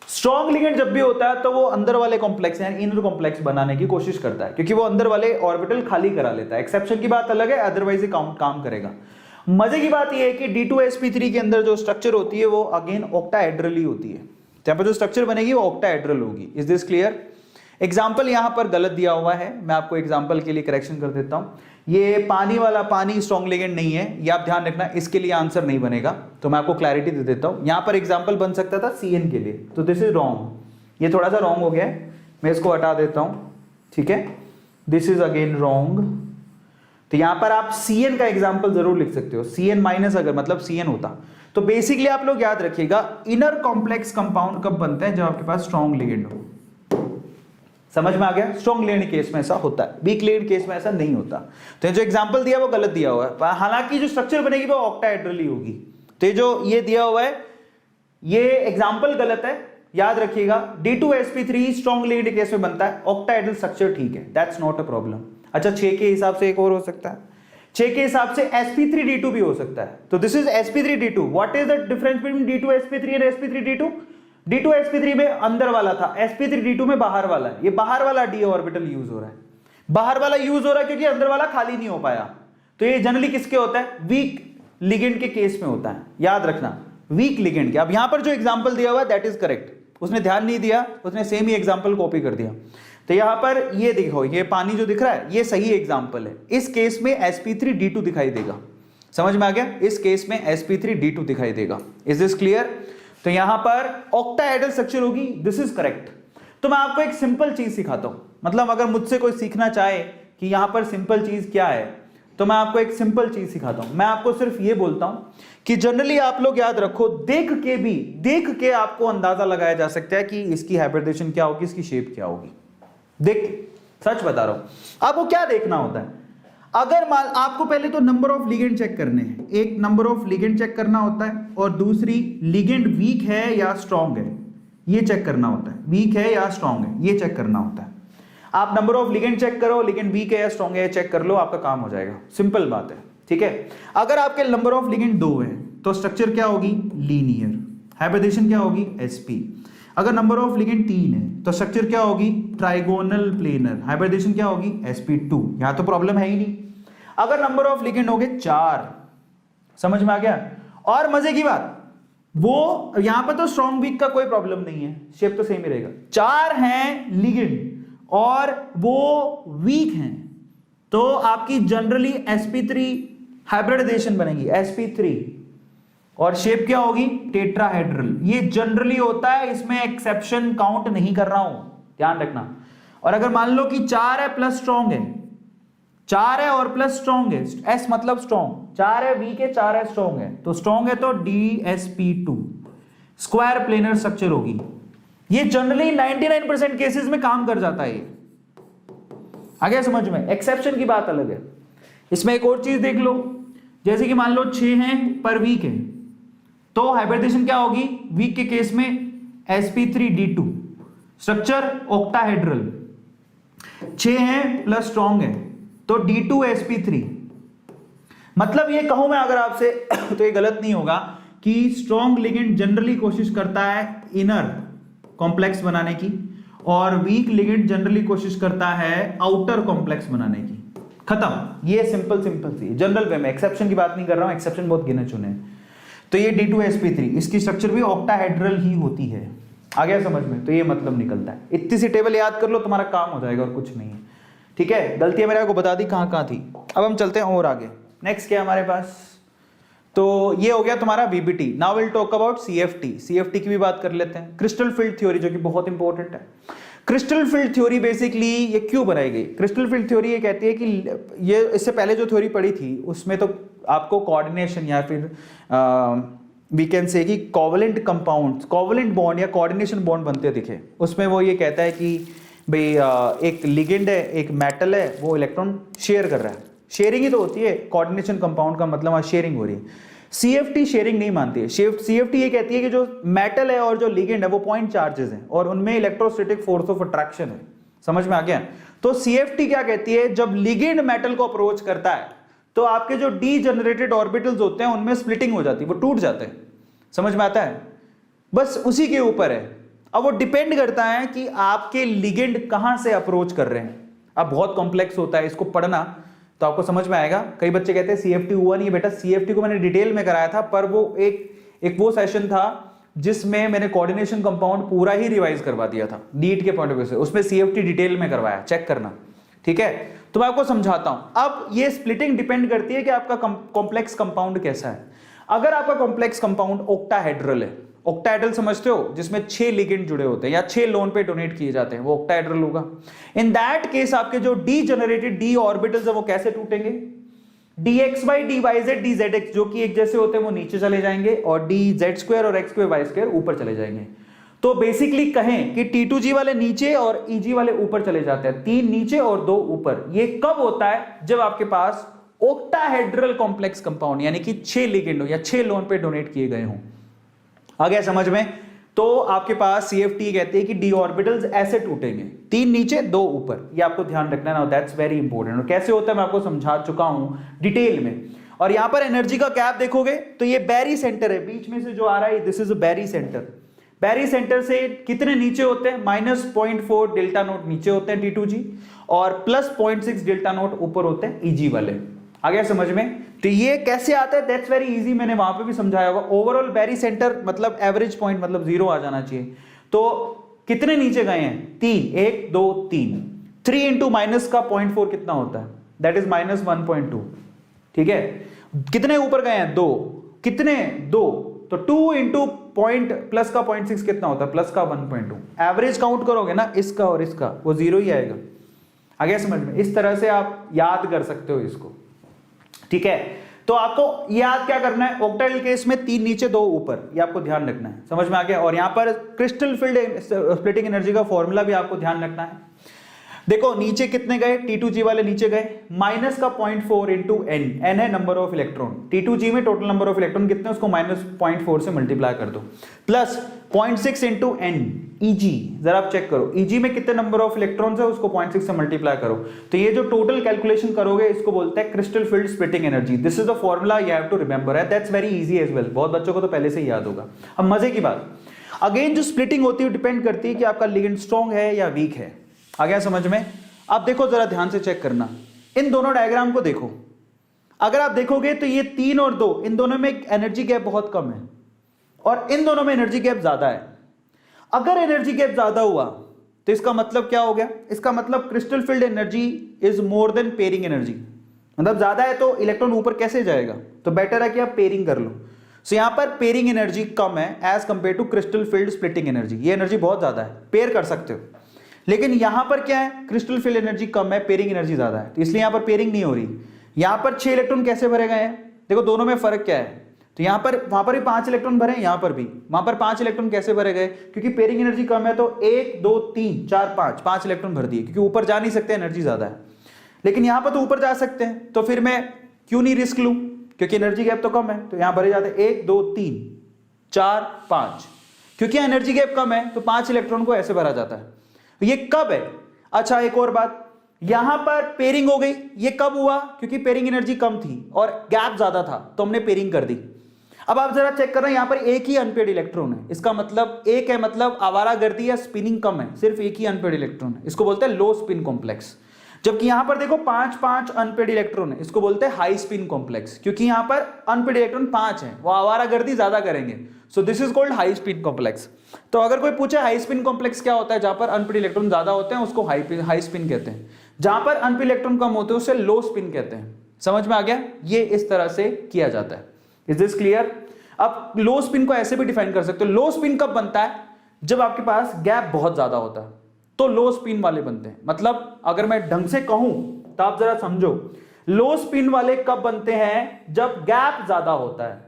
स्ट्रॉन्ग लिगेंड जब भी होता है तो वो अंदर वाले कॉम्प्लेक्स यानी इनर कॉम्प्लेक्स बनाने की कोशिश करता है, क्योंकि वो अंदर वाले ऑर्बिटल खाली करा लेता है। एक्सेप्शन की बात अलग है, अदरवाइज ये काम करेगा। मजे की बात ये है कि d2sp3 के अंदर जो स्ट्रक्चर होती है वो अगेन ऑक्टाहेड्रल ही होती है। यहाँ पर जो स्ट्रक्चर बनेगी वो ऑक्टाहेड्रल होगी। Is this clear? एग्जाम्पल यहां पर गलत दिया हुआ है, मैं आपको एग्जाम्पल के लिए करेक्शन कर देता हूं। ये पानी वाला, पानी स्ट्रॉन्ग लिगेंड नहीं है, ये आप ध्यान रखना, इसके लिए आंसर नहीं बनेगा। तो मैं आपको क्लैरिटी दे देता हूं। यहां पर एग्जाम्पल बन सकता था CN के लिए, तो दिस इज रॉन्ग। ये थोड़ा सा रॉन्ग हो गया है, मैं इसको हटा देता हूं, ठीक है। This is again wrong. तो यहां पर आप CN का एग्जाम्पल जरूर लिख सकते हो। CN माइनस अगर मतलब CN होता, तो बेसिकली आप लोग याद रखिएगा, इनर कॉम्प्लेक्स कंपाउंड कब बनता है? जब आपके पास स्ट्रॉन्ग लिगेंड हो। समझ में आ गया? स्ट्रॉन्ग लिगेंड केस में ऐसा होता है, वीक लिगेंड केस में ऐसा नहीं होता। तो जो एग्जांपल दिया वो गलत दिया हुआ है, हालांकि जो स्ट्रक्चर बनेगी वो ऑक्टाहेड्रल ही होगी। तो जो ये दिया हुआ है ये एग्जांपल गलत है, याद रखिएगा D2sp3 स्ट्रॉन्ग लिगेंड के केस में बनता है, ऑक्टाहेड्रल स्ट्रक्चर ठीक है, दैट्स नॉट अ प्रॉब्लम। अच्छा 6 के हिसाब से एक और हो सकता है, 6 के हिसाब से sp3d2 भी हो सकता है। तो this is sp3d2। What is the difference between D2sp3 and sp3d2? D2sp3 में अंदर वाला था, sp3d2 में बाहर वाला है। ये बाहर वाला d ऑर्बिटल यूज हो रहा है, बाहर वाला यूज हो रहा है क्योंकि अंदर वाला खाली नहीं हो पाया। तो ये जनरली किसके होता है? वीक लिगेंड के केस में होता है, याद रखना वीक लिगेंड के। अब यहां पर जो एग्जांपल दिया हुआ है दैट इज करेक्ट, उसने ध्यान नहीं दिया, उसने सेम ही एग्जांपल कॉपी कर दिया। तो यहां पर ये देखो, ये पानी जो दिख रहा है ये सही एग्जांपल है। इस केस में sp3d2 दिखाई देगा, समझ में आ गया? इस केस में sp3d2 दिखाई देगा। Is this clear? तो यहां पर ऑक्टाहेड्रल स्ट्रक्चर होगी, दिस इज करेक्ट। तो मैं आपको एक सिंपल चीज सिखाता हूं, मतलब अगर मुझसे कोई सीखना चाहे कि यहां पर सिंपल चीज क्या है, तो मैं आपको एक सिंपल चीज सिखाता हूं। मैं आपको सिर्फ ये बोलता हूं कि जनरली आप लोग याद रखो, देख के आपको अंदाजा लगाया जा सकता है कि इसकी हाइब्रिडेशन क्या होगी, इसकी शेप क्या होगी। देख के, सच बता रहा हूं। आपको क्या देखना होता है? अगर मान आपको पहले तो नंबर ऑफ लिगेंड चेक करने हैं, एक नंबर ऑफ लिगेंड चेक करना होता है और दूसरी लिगेंड वीक है या स्ट्रॉन्ग है, ये चेक करना होता है। वीक है या स्ट्रॉन्ग है ये चेक करना होता है। आप नंबर ऑफ लिगेंड चेक करो, लिगेंड वीक है या स्ट्रॉन्ग है चेक कर लो, आपका काम हो जाएगा। सिंपल बात है, ठीक है। अगर आपके नंबर ऑफ लिगेंड 2 है तो स्ट्रक्चर क्या होगी? लीनियर। हाइब्रिडेशन क्या होगी? sp। अगर नंबर ऑफ लिगेंड 3 है तो स्ट्रक्चर क्या होगी? Trigonal planar. हाइब्रिडेशन क्या होगी? sp2। यहां तो प्रॉब्लम है ही नहीं। अगर नंबर ऑफ लिगेंड हो गए 4, समझ में आ गया? और मजे की बात, वो यहां पर तो स्ट्रॉन्ग वीक का कोई प्रॉब्लम नहीं है, शेप तो सेम ही रहेगा। 4 हैं लिगेंड और वो वीक हैं, तो आपकी जनरली sp3 हाइब्रिडाइजेशन बनेगी, sp3, और शेप क्या होगी? टेट्राहेड्रल। ये जनरली होता है, इसमें एक्सेप्शन काउंट नहीं कर रहा हूं, ध्यान रखना। और अगर मान लो कि 4 है प्लस स्ट्रॉन्ग है, 4 है और प्लस स्ट्रॉन्ग है, s मतलब स्ट्रॉन्ग, 4 है वीक है, 4 है स्ट्रॉन्ग है, तो स्ट्रॉन्ग है तो dsp2 स्क्वायर प्लेनर स्ट्रक्चर होगी। ये जनरली 99% केसेस में काम कर जाता है। ये आ गया समझ में? एक्सेप्शन की बात अलग है। इसमें एक और चीज देख लो, जैसे कि मान लो 6 हैं पर वीक है, तो हाइब्रिडेशन क्या होगी? वीक के केस में sp3d2 स्ट्रक्चर ऑक्टाहेड्रल। 6 हैं प्लस स्ट्रॉन्ग है तो d2sp3। मतलब ये कहूं मैं अगर आपसे तो ये गलत नहीं होगा कि स्ट्रॉन्ग लिगेंड जनरली कोशिश करता है इनर कॉम्प्लेक्स बनाने की और वीक लिगेंड जनरली कोशिश करता है आउटर कॉम्प्लेक्स बनाने की। खत्म। ये सिंपल सी जनरल वे में, एक्सेप्शन की बात नहीं कर रहा हूं, एक्सेप्शन बहुत गिने चुने। तो ये D2sp3 इसकी स्ट्रक्चर भी ऑक्टाहेड्रल ही होती है। आ गया समझ में? तो ये मतलब निकलता है। इतनी सी टेबल याद कर लो, तुम्हारा काम हो जाएगा और कुछ नहीं है, ठीक है। गलतियां मैंने आपको बता दी कहां थी। अब हम चलते हैं और आगे। नेक्स्ट क्या है हमारे पास? तो ये हो गया तुम्हारा VBT। Now will talk about CFT की भी बात कर लेते हैं। क्रिस्टल फील्ड थ्योरी, जो कि बहुत इंपॉर्टेंट है। क्रिस्टल फील्ड थ्योरी बेसिकली ये क्यों बनाई गई? क्रिस्टल फील्ड थ्योरी ये कहती है कि ये इससे पहले जो थ्योरी पढ़ी थी उसमें तो आपको कोऑर्डिनेशन या फिर वी कैन से कि कोवलेंट कंपाउंड्स, कोवलेंट बॉन्ड या कोऑर्डिनेशन बॉन्ड बनते दिखे। उसमें वो ये कहता है कि भाई एक लिगेंड है, एक मेटल है, वो इलेक्ट्रॉन शेयर कर रहा है। शेयरिंग ही तो होती है, कोऑर्डिनेशन कंपाउंड का मतलब शेयरिंग हो रही है। CFT शेयरिंग नहीं मानती है। CFT ये कहती है कि जो मेटल है और जो लिगेंड है वो पॉइंट चार्जेस हैं और उनमें इलेक्ट्रोस्टैटिक फोर्स ऑफ अट्रैक्शन है। समझ में आ गया? तो CFT क्या कहती है? जब लिगेंड मेटल को अप्रोच करता है तो आपके जो डीजेनरेटेड ऑर्बिटल्स होते हैं उनमें स्प्लिटिंग हो जाती है, वो टूट जाते हैं। समझ में आता है? बस उसी के ऊपर है। अब वो डिपेंड करता है कि आपके लिगेंड कहां से अप्रोच कर रहे हैं। अब बहुत कॉम्प्लेक्स होता है, इसको पढ़ना तो आपको समझ में आएगा। कई बच्चे कहते हैं CFT हुआ नहीं है। बेटा CFT को मैंने डिटेल में कराया था, पर वो एक वो सेशन था जिसमें मैंने कोऑर्डिनेशन कंपाउंड पूरा ही रिवाइज करवा दिया था नीट के पॉइंट ऑफ व्यू से। उसमें CFT डिटेल में करवाया, चेक करना, ठीक है। तो मैं आपको समझाता हूं। अब ये स्प्लिटिंग डिपेंड करती है कि आपका कॉम्प्लेक्स कंपाउंड कैसा है। अगर आपका कॉम्प्लेक्स कंपाउंड ऑक्टाहेड्रल है, ऑक्टाहेड्रल समझते हो, जिसमें 6 लिगेंड जुड़े होते हैं या 6 लोन पे डोनेट किए जाते हैं, वो ऑक्टाहेड्रल होगा। इन दैट केस आपके जो डीजेनरेटेड d ऑर्बिटल्स है वो कैसे टूटेंगे? dxy dyz dzx जो कि एक जैसे होते हैं वो नीचे चले जाएंगे और dz² और x² y² ऊपर चले जाएंगे। तो बेसिकली कहें कि T2g वाले नीचे और Eg वाले ऊपर चले जाते हैं, 3 नीचे और 2 ऊपर। ये कब होता है? जब आपके पास ऑक्टाहेड्रल कॉम्प्लेक्स कंपाउंड यानी कि 6 लिगेंड हो या 6 लोन पे डोनेट किए गए हों। आ गया समझ में? तो आपके पास CFT कहते हैं कि d ऑर्बिटल्स ऐसे टूटेंगे, 3 नीचे 2 ऊपर, ये आपको ध्यान रखना है ना, दैट्स वेरी इंपॉर्टेंट। और कैसे होता है मैं आपको समझा चुका हूं डिटेल में। और यहां पर एनर्जी का गैप देखोगे तो ये बैरी सेंटर है, बीच में से जो आ रहा है this is a barycentre. Barycentre से कितने नीचे होते हैं, -0.4 डेल्टा नोट नीचे होते हैं T2G, और +0.6 डेल्टा नोट ऊपर होते हैं EG वाले। आ गया समझ में? तो ये कैसे आता है, दैट्स वेरी इजी, मैंने वहां पे भी समझाया होगा। ओवरऑल बैरी सेंटर मतलब एवरेज पॉइंट मतलब 0 आ जाना चाहिए। तो कितने नीचे गए हैं, 3, 1 2 3, 3 इंटू माइनस का 0.4 कितना होता है, दैट इज -1.2। ठीक है, कितने ऊपर गए हैं, 2, कितने 2, तो 2 इंटू पॉइंट प्लस का 0.6 कितना होता है, प्लस का 1.2। एवरेज काउंट करोगे ना इसका और इसका, वो 0 ही आएगा। आ गया समझ में? इस तरह से आप याद कर सकते हो इसको। ठीक है, तो आपको याद क्या करना है, ऑक्टाइडल केस में 3 नीचे 2 ऊपर, ये आपको ध्यान रखना है। समझ में आ गया? और यहां पर क्रिस्टल फील्ड स्प्लिटिंग एनर्जी का फॉर्मूला भी आपको ध्यान रखना है। देखो नीचे कितने गए, T2G वाले नीचे गए, माइनस का 0.4 इंटू n, n है नंबर ऑफ इलेक्ट्रॉन, T2G में टोटल नंबर ऑफ इलेक्ट्रॉन कितने, उसको -0.4 से मल्टीप्लाई कर दो, प्लस 0.6 इंटू n EG, जरा आप चेक करो EG में कितने नंबर ऑफ इलेक्ट्रॉन्स है, उसको 0.6 से मल्टीप्लाई करो। तो ये जो टोटल कैलकुलेशन करोगे इसको बोलते हैं crystal field splitting energy. This is the formula you have to remember, that's very easy as well, बहुत बच्चों को तो पहले से ही याद होगा। अब मजे की बात, अगेन जो स्प्लिटिंग होती है डिपेंड करती है कि आपका लिगेंड स्ट्रॉन्ग है या वीक है। आ गया समझ में? अब देखो जरा ध्यान से चेक करना, इन दोनों डायग्राम को देखो, अगर आप देखोगे तो ये 3 और 2, इन दोनों में एनर्जी गैप बहुत कम है और इन दोनों में एनर्जी गैप ज्यादा है। अगर एनर्जी गैप ज्यादा हुआ तो इसका मतलब क्या हो गया, इसका मतलब crystal field energy is more than pairing energy, मतलब ज्यादा है तो इलेक्ट्रॉन ऊपर कैसे जाएगा, तो बेटर है कि आप पेयरिंग कर लो। सो यहां पर पेयरिंग एनर्जी कम है as compare to crystal field splitting energy, ये एनर्जी बहुत ज्यादा है, पेयर कर सकते हो। लेकिन यहां पर क्या है, क्रिस्टल फील्ड एनर्जी कम है, पेयरिंग एनर्जी ज्यादा है, तो इसलिए यहां पर पेयरिंग नहीं हो रही। यहां पर 6 इलेक्ट्रॉन कैसे भरे गए हैं, देखो दोनों में फर्क क्या है, तो यहां पर वहां पर भी 5 इलेक्ट्रॉन भरे, यहां पर भी, वहां पर 5 इलेक्ट्रॉन कैसे भरे गए, क्योंकि पेयरिंग एनर्जी कम है तो 1 2 3 4 5 इलेक्ट्रॉन भर दिए, क्योंकि ऊपर जा नहीं सकते, एनर्जी ज्यादा है। लेकिन यहां पर तो ऊपर जा सकते हैं, तो फिर मैं क्यों नहीं रिस्क लूं, क्योंकि एनर्जी गैप तो कम है, तो यहां भरे जाते हैं 1 2 3 4 5, क्योंकि एनर्जी गैप कम है तो 5 इलेक्ट्रॉन को ऐसे भरा जाता है। ये कब है, अच्छा एक और बात, यहां पर पेयरिंग हो गई, ये कब हुआ, क्योंकि पेयरिंग एनर्जी कम थी और गैप ज्यादा था तो हमने पेयरिंग कर दी। अब आप जरा चेक कर रहे हैं, यहां पर एक ही अनपेड इलेक्ट्रॉन है, इसका मतलब एक है, मतलब आवारागर्दी या स्पिनिंग कम है, सिर्फ एक ही अनपेड इलेक्ट्रॉन है, इसको बोलते हैं लो स्पिन कॉम्प्लेक्स। जबकि यहां पर देखो 5 अनपेड इलेक्ट्रॉन है, इसको बोलते हैं हाई स्पिन कॉम्प्लेक्स, क्योंकि यहां पर अनपेड इलेक्ट्रॉन 5 है, वो आवारागर्दी ज्यादा करेंगे, सो this is called high spin complex. तो अगर कोई पूछे हाई स्पिन कॉम्प्लेक्स क्या होता है, जहां पर अनपेड इलेक्ट्रॉन ज्यादा होते हैं उसको हाई स्पिन कहते हैं, जहां पर अनपेड इलेक्ट्रॉन कम होते हैं उसे लो स्पिन कहते हैं। समझ में आ गया? ये इस तरह से किया जाता है। Is this clear? अब लो स्पिन को ऐसे भी डिफाइन कर सकते हो, लो स्पिन कब बनता है, जब आपके पास गैप बहुत ज्यादा होता है तो लो स्पिन वाले बनते हैं। मतलब अगर मैं ढंग से कहूं तो आप जरा समझो, लो स्पिन वाले कब बनते हैं, जब गैप ज्यादा होता है,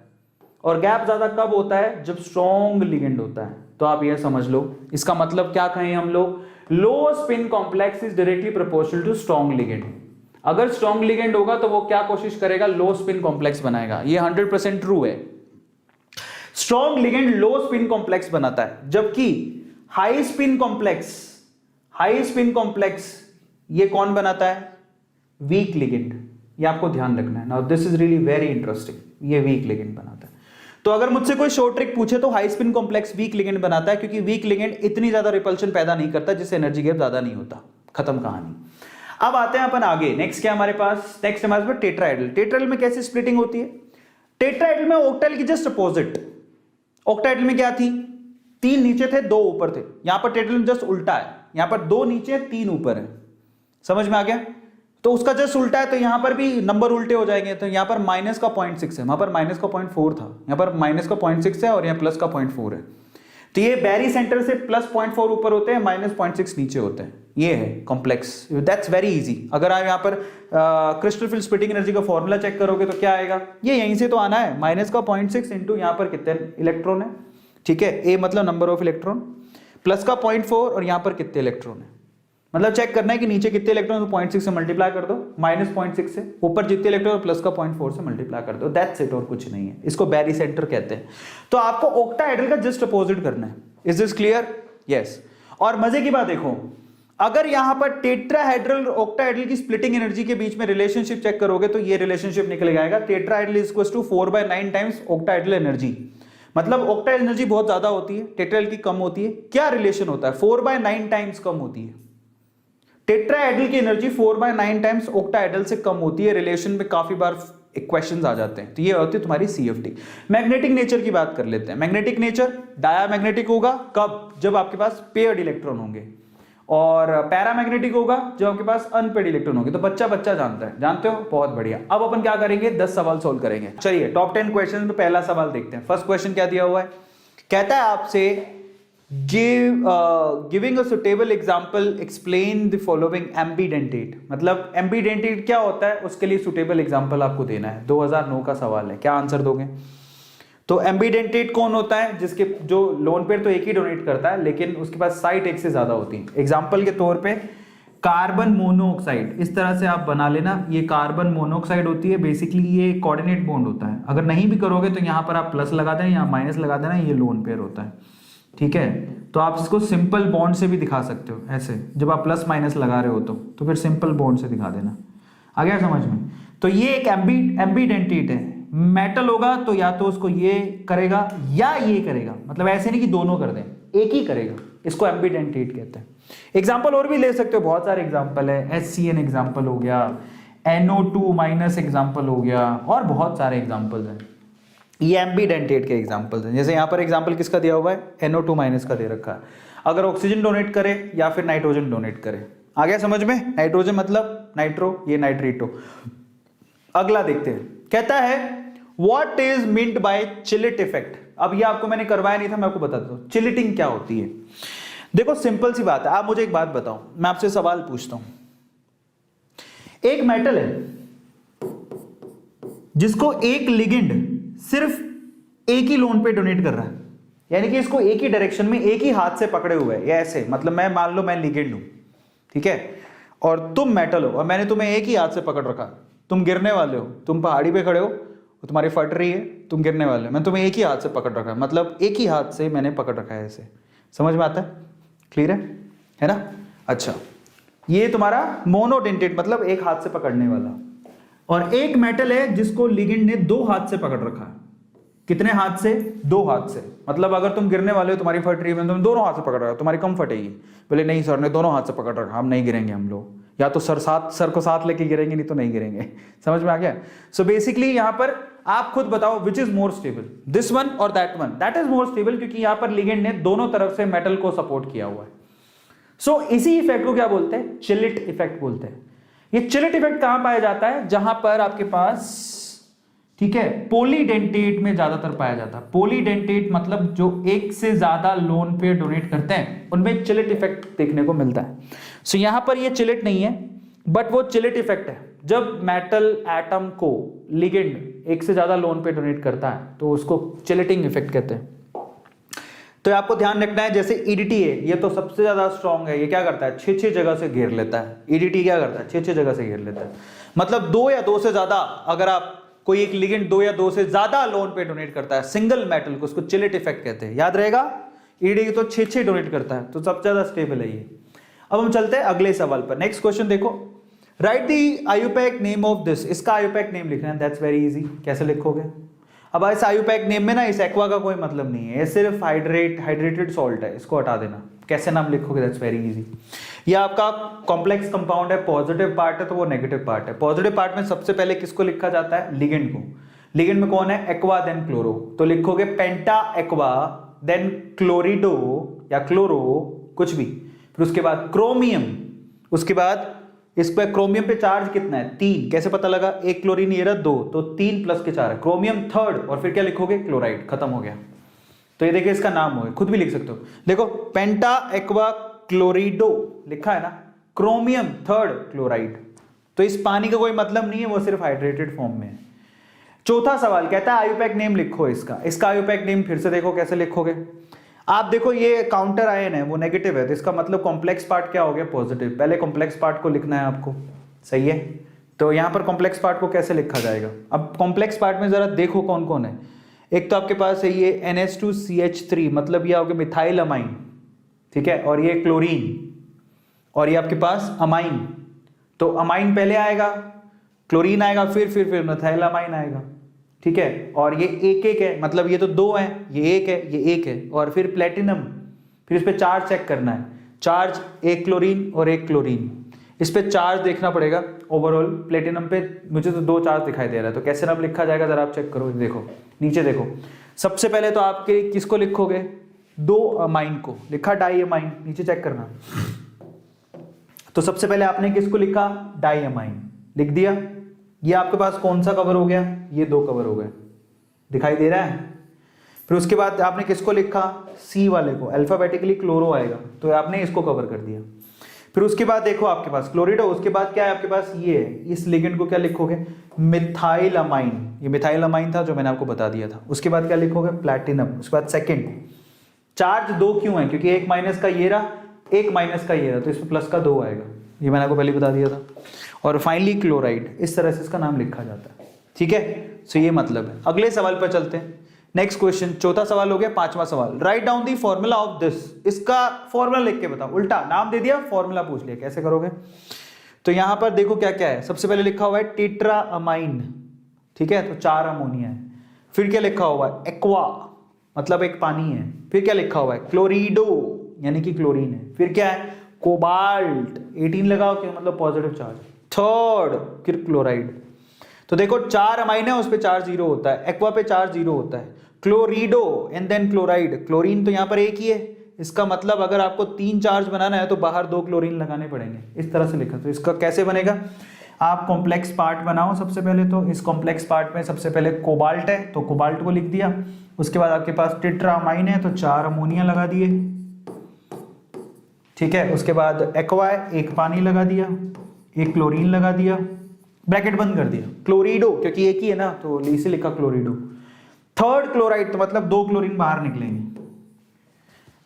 और गैप ज्यादा कब होता है, जब स्ट्रॉन्ग लिगेंड होता है। तो आप ये समझ लो, इसका मतलब क्या कहें हम लोग, low spin complex is directly proportional to strong ligand. अगर स्ट्रॉन्ग लिगेंड होगा तो वो क्या कोशिश करेगा, लो स्पिन कॉम्प्लेक्स बनाएगा, ये 100% ट्रू है। स्ट्रॉन्ग लिगेंड लो स्पिन कॉम्प्लेक्स बनाता है, जबकि हाई स्पिन कॉम्प्लेक्स ये कौन बनाता है, वीक लिगेंड। ये आपको ध्यान रखना है। Now this is really very interesting, ये वीक लिगेंड बनाता है। तो अगर मुझसे कोई शॉर्ट ट्रिक पूछे तो high spin complex week ligand बनाता है, क्योंकि वीक लिगेंड इतनी ज्यादा रिपल्शन पैदा नहीं करता, जिससे एनर्जी गैप ज्यादा नहीं होता। खत्म कहानी। अब आते हैं अपन आगे, नेक्स्ट क्या हमारे पास, नेक्स्ट हमारे पास टेट्राहेड्रल। टेट्राहेड्रल में कैसे स्प्लिटिंग होती है, टेट्राहेड्रल में ऑक्टाहेड्रल की जस्ट अपोजिट। ऑक्टाहेड्रल में क्या थी, 3 नीचे थे 2 ऊपर थे, यहां पर टेट्राहेड्रल जस्ट उल्टा है, यहां पर 2 नीचे 3 ऊपर है। समझ में आ गया? तो उसका जस्ट उल्टा है, तो यहां पर भी नंबर उल्टे हो जाएंगे। तो यहां पर माइनस का 0.6 है, वहां पर माइनस का 0.4 था, यहां पर माइनस का 0.6 है और यहां प्लस का 0.4 है। तो ये बैरी सेंटर से प्लस 0.4 ऊपर होते हैं, माइनस 0.6 नीचे होते हैं। ये है कॉम्प्लेक्स, दैट्स वेरी इजी। अगर आप यहाँ पर क्रिस्टल फील्ड स्प्लिटिंग एनर्जी का फॉर्मूला चेक करोगे तो क्या आएगा, ये यहीं से तो आना है, माइनस का 0.6 इंटू यहाँ पर कितने इलेक्ट्रॉन है, ठीक है, ए मतलब नंबर ऑफ इलेक्ट्रॉन, प्लस का 0.4 और यहाँ पर कितने इलेक्ट्रॉन है। मतलब चेक करना है कि नीचे कितने इलेक्ट्रॉन, तो 0.6 से मल्टीप्लाई कर दो, माइनस 0.6 से, ऊपर जितने इलेक्ट्रॉन प्लस का 0.4 से मल्टीप्लाई कर दो, दैट्स इट, और कुछ नहीं है। इसको बैरी सेंटर कहते हैं। तो आपको ऑक्टाहेड्रल का जस्ट अपोजिट करना है, इज दिस क्लियर? यस। और मजे की बात देखो, अगर यहां पर टेट्राहेड्रल और ऑक्टाहेड्रल की स्प्लिटिंग एनर्जी के बीच में रिलेशनशिप चेक करोगे तो ये रिलेशनशिप निकल जाएगा, tetrahedral is equal to 4/9 times octahedral energy. मतलब ऑक्टाहेड्रल एनर्जी बहुत ज्यादा होती है, टेट्राहेड्रल की कम होती है। क्या रिलेशन होता है? 4/9 टाइम्स कम होती है। टेट्राहेड्रल की एनर्जी 4/9 टाइम्स ऑक्टाहेड्रल से कम होती है। रिलेशन में काफी बार क्वेश्चंस आ जाते हैं। तो ये होती है तुम्हारी CFT। मैग्नेटिक नेचर की बात कर लेते हैं। मैग्नेटिक नेचर डायामैग्नेटिक होगा कब? जब आपके पास पेयर्ड इलेक्ट्रॉन होंगे। और पैरामैग्नेटिक होगा जब आपके पास अनपेयर्ड इलेक्ट्रॉन होंगे। तो बच्चा जानता है, जानते हो? बहुत बढ़िया। अब अपन क्या करेंगे? 10 सवाल सोल्व करेंगे। चलिए टॉप 10 क्वेश्चन में पहला सवाल देखते हैं। फर्स्ट क्वेश्चन क्या दिया हुआ है? कहता है आपसे giving a suitable example explain the following ambidentate. मतलब एम्बीडेंटेट क्या होता है उसके लिए सुटेबल एग्जांपल आपको देना है। 2009 का सवाल है। क्या आंसर दोगे? तो एम्बीडेंटेट कौन होता है? जिसके जो लोन पेयर तो एक ही डोनेट करता है लेकिन उसके पास साइट एक से ज्यादा होती है। एग्जांपल के तौर पे कार्बन मोनोऑक्साइड इस तरह से आप बना लेना। ये कार्बन मोनोऑक्साइड होती है, बेसिकली ये कोऑर्डिनेट बॉन्ड होता है। अगर नहीं भी करोगे तो यहाँ पर आप प्लस लगा देना, यहाँ माइनस लगा देना, ये लोन पेयर होता है। ठीक है, तो आप इसको सिंपल बॉन्ड से भी दिखा सकते हो ऐसे, जब आप प्लस माइनस लगा रहे हो तो फिर सिंपल बॉन्ड से दिखा देना। आ गया समझ में? तो ये एक एम्बीडेंटेट है। मेटल होगा तो या तो उसको ये करेगा या ये करेगा, मतलब ऐसे नहीं कि दोनों कर दें, एक ही करेगा। इसको एम्बीडेंटेट कहते हैं। एग्जाम्पल और भी ले सकते हो, बहुत सारे एग्जाम्पल है। HCN एग्जाम्पल हो गया, NO2 माइनस एग्जाम्पल हो गया, और बहुत सारे एग्जाम्पल्स हैं। ये एम्बीडेंटेट के एग्जाम्पल्स हैं। जैसे यहाँ पर एग्जाम्पल किसका दिया हुआ है? NO2 माइनस का दे रखा है। अगर ऑक्सीजन डोनेट करे या फिर नाइट्रोजन डोनेट करे। आ गया समझ में? नाइट्रोजन मतलब नाइट्रो, ये नाइट्रीटो। अगला देखते हैं। कहता है what is meant by chelate effect. अब ये आपको मैंने करवाया नहीं था, मैं आपको बताता हूं चिलिटिंग क्या होती है। देखो सिंपल सी बात है। आप मुझे एक बात बताओ, मैं आपसे सवाल पूछता हूं। एक मेटल है जिसको एक लिगेंड सिर्फ एक ही लोन पे डोनेट कर रहा है, यानी कि इसको एक ही डायरेक्शन में एक ही हाथ से पकड़े हुए है, ऐसे। मतलब मैं मान लो मैं लिगेंड हूं, ठीक है, और तुम मेटल हो और मैंने तुम्हें एक ही हाथ से पकड़ रखा। तुम गिरने वाले हो, तुम पहाड़ी पे खड़े हो, तुम्हारी फट रही है, तुम गिरने वाले हो, मैंने तुम्हें एक ही हाथ से पकड़ रखा है, मतलब एक ही हाथ से मैंने पकड़ रखा है ऐसे। समझ में आता है? क्लियर है ना? अच्छा, ये तुम्हारा मोनोडेंटेट मतलब एक हाथ से पकड़ने वाला। और एक मेटल है जिसको लिगेंड ने दो हाथ से पकड़ रखा है। कितने हाथ से? दो हाथ से। मतलब अगर तुम गिरने वाले हो, तुम्हारी फट रही है, तुम दोनों हाथ से पकड़ रहे हो, तुम्हारी कम फटेगी। बोले नहीं सर ने दोनों हाथ से पकड़ रखा, हम नहीं गिरेंगे हम लोग, या तो सर को साथ लेके गिरेंगे, नहीं तो नहीं गिरेंगे। समझ में आ गया? सो बेसिकली यहां पर आप खुद बताओ which is more stable, this one और that one. That is more stable क्योंकि यहां पर लिगेंड ने दोनों तरफ से मेटल को सपोर्ट किया हुआ है। सो इसी इफेक्ट को क्या बोलते हैं? चिलिट इफेक्ट बोलते हैं। ये चिलिट इफेक्ट कहां पाया जाता है? जहां पर आपके पास, ठीक है, पॉलीडेंटेट में ज्यादातर पाया जाता है। पॉलीडेंटेट मतलब जो एक से ज्यादा लोन पे डोनेट करते हैं उनमें चिलिट इफेक्ट देखने को मिलता है। सो यहां पर ये चिलिट नहीं है, बट वो चिलिट इफेक्ट है। जब मेटल एटम को लिगेंड एक से ज्यादा लोन पे डोनेट करता है तो उसको चिलिटिंग इफेक्ट कहते हैं। तो आपको ध्यान रखना है, जैसे ईडीटी है, ये तो सबसे ज्यादा स्ट्रॉन्ग है। ये क्या करता है? 6 जगह से घेर लेता है। ईडीटी क्या करता है? 6 जगह से घेर लेता है। मतलब 2 या 2 से ज्यादा, अगर आप कोई एक लिगेंड 2 या 2 से ज्यादा लोन पे डोनेट करता है सिंगल मेटल को, उसको चिलिट इफेक्ट कहते हैं। याद रहेगा? ईडीटी तो 6 डोनेट करता है, तो सबसे ज्यादा स्टेबल है ये। अब हम चलते हैं अगले सवाल पर। नेक्स्ट क्वेश्चन देखो, right the IUPAC name of this. इसका आयुपैक नेम लिखना है, दैट्स वेरी इजी। कैसे लिखोगे? अब इस आयुपैक नेम में ना इस एक्वा का कोई मतलब नहीं है, ये सिर्फ हाइड्रेटेड सॉल्ट है, इसको हटा देना। कैसे नाम लिखोगे? That's very easy. ये आपका कॉम्प्लेक्स कंपाउंड है, पॉजिटिव पार्ट है तो वो नेगेटिव पार्ट है। पॉजिटिव पार्ट में सबसे पहले किसको लिखा जाता है? लिगेंड को। लिगेंड में कौन है? Aqua then chloro. तो लिखोगे पेंटा एक्वा देन क्लोरिडो या क्लोरो, कुछ भी, फिर उसके बाद क्रोमियम, उसके बाद इस पे क्रोमियम पे चार्ज कितना है? 3। कैसे पता लगा? 1 क्लोरीन ये रहा 2, तो 3 प्लस के 4 है, क्रोमियम थर्ड, और फिर क्या लिखोगे? क्लोराइड। खत्म हो गया। तो ये देखिए इसका नाम हो, खुद भी लिख सकते हो। देखो पेंटा एक्वा क्लोरिडो लिखा है ना, क्रोमियम थर्ड क्लोराइड। तो इस पानी का कोई मतलब नहीं है, वो सिर्फ हाइड्रेटेड फॉर्म में है। चौथा सवाल कहता है आयुपैक नेम लिखो इसका। इसका आयुपैक नेम फिर से देखो कैसे लिखोगे। आप देखो ये काउंटर आयन है, वो नेगेटिव है, तो इसका मतलब कॉम्प्लेक्स पार्ट क्या हो गया? पॉजिटिव। पहले कॉम्प्लेक्स पार्ट को लिखना है आपको, सही है? तो यहां पर कॉम्प्लेक्स पार्ट को कैसे लिखा जाएगा? अब कॉम्प्लेक्स पार्ट में जरा देखो कौन कौन है। एक तो आपके पास है ये NH2CH3, मतलब ये आओगे मिथाइल अमाइन, ठीक है, और ये क्लोरीन, और ये आपके पास अमाइन। तो अमाइन पहले आएगा, क्लोरीन आएगा, फिर मिथाइल अमाइन आएगा, ठीक है। और ये एक है, मतलब ये तो दो है, ये एक है, ये एक है, और फिर प्लेटिनम, फिर इस पे चार्ज चेक करना है, चार्ज एक क्लोरीन और एक क्लोरीन, इस पे चार्ज देखना पड़ेगा ओवरऑल। प्लेटिनम पे मुझे तो 2 चार्ज दिखाई दे रहा है, तो कैसे नाम लिखा जाएगा जरा आप चेक करो, देखो नीचे देखो। सबसे पहले तो आपके किसको लिखोगे, 2 अमाइन को लिखा, डाई अमाइन, नीचे चेक करना। तो सबसे पहले आपने किसको लिखा, डाई अमाइन लिख दिया। ये आपके पास कौन सा कवर हो गया, ये 2 कवर हो गए, दिखाई दे रहा है। फिर उसके बाद आपने किसको लिखा, सी वाले को, अल्फाबेटिकली क्लोरो आएगा, तो आपने इसको कवर कर दिया। फिर उसके बाद देखो आपके पास क्लोरिडो, उसके बाद क्या है आपके पास, ये है, इस लिगेंड को क्या लिखोगे, मिथाइल अमाइन, ये मिथाइल अमाइन था जो मैंने आपको बता दिया था। उसके बाद क्या लिखोगे, प्लैटिनम। उसके बाद सेकंड, चार्ज 2 क्यों है, क्योंकि एक माइनस का ये रहा, एक माइनस का ये रहा, तो इसमें प्लस का 2 आएगा, ये मैंने आपको पहले बता दिया था। और फाइनली क्लोराइड, इस तरह से इसका नाम लिखा जाता है, ठीक है। सो ये मतलब है। अगले सवाल पर चलते हैं, नेक्स्ट क्वेश्चन, चौथा सवाल हो गया। 5वां सवाल, right down the formula of this, इसका फॉर्मूला लिख के बताओ, उल्टा नाम दे दिया, फॉर्मूला पूछ लिया, कैसे करोगे। तो यहां पर देखो क्या क्या है, सबसे पहले लिखा हुआ है टेट्रा अमाइन, ठीक है, तो 4 अमोनिया है। फिर क्या लिखा हुआ है, एक्वा, मतलब एक पानी है। फिर क्या लिखा हुआ है, क्लोरिडो, यानी कि क्लोरीन है। फिर क्या है, कोबाल्ट, 18 लगाओ, क्या मतलब पॉजिटिव चार्ज। थर्ड फिर क्लोराइड। तो देखो 4 अमाइन है, उस पे चार्ज 0 होता है, एक्वा पे चार्ज 0 होता है, क्लोरिडो एंड देन क्लोराइड। क्लोरीन तो यहां पर एक ही है, इसका मतलब अगर आपको 3 चार्ज बनाना है तो बाहर 2 क्लोरीन लगाने पड़ेंगे, इस तरह से लिखा। तो इसका कैसे बनेगा, आप कॉम्प्लेक्स पार्ट बनाओ सबसे पहले। तो इस कॉम्प्लेक्स पार्ट में सबसे पहले कोबाल्ट है, तो कोबाल्ट को लिख दिया। उसके बाद आपके पास टेट्रामाइन है, तो 4 अमोनिया लगा दिए, ठीक है। उसके बाद एक्वा है, एक पानी लगा दिया, एक क्लोरीन लगा दिया, ब्रैकेट बंद कर दिया। क्लोरिडो, क्योंकि एक ही है ना, तो इसे लिखा क्लोरिडो। थर्ड क्लोराइड, तो मतलब 2 क्लोरीन बाहर निकलेंगे,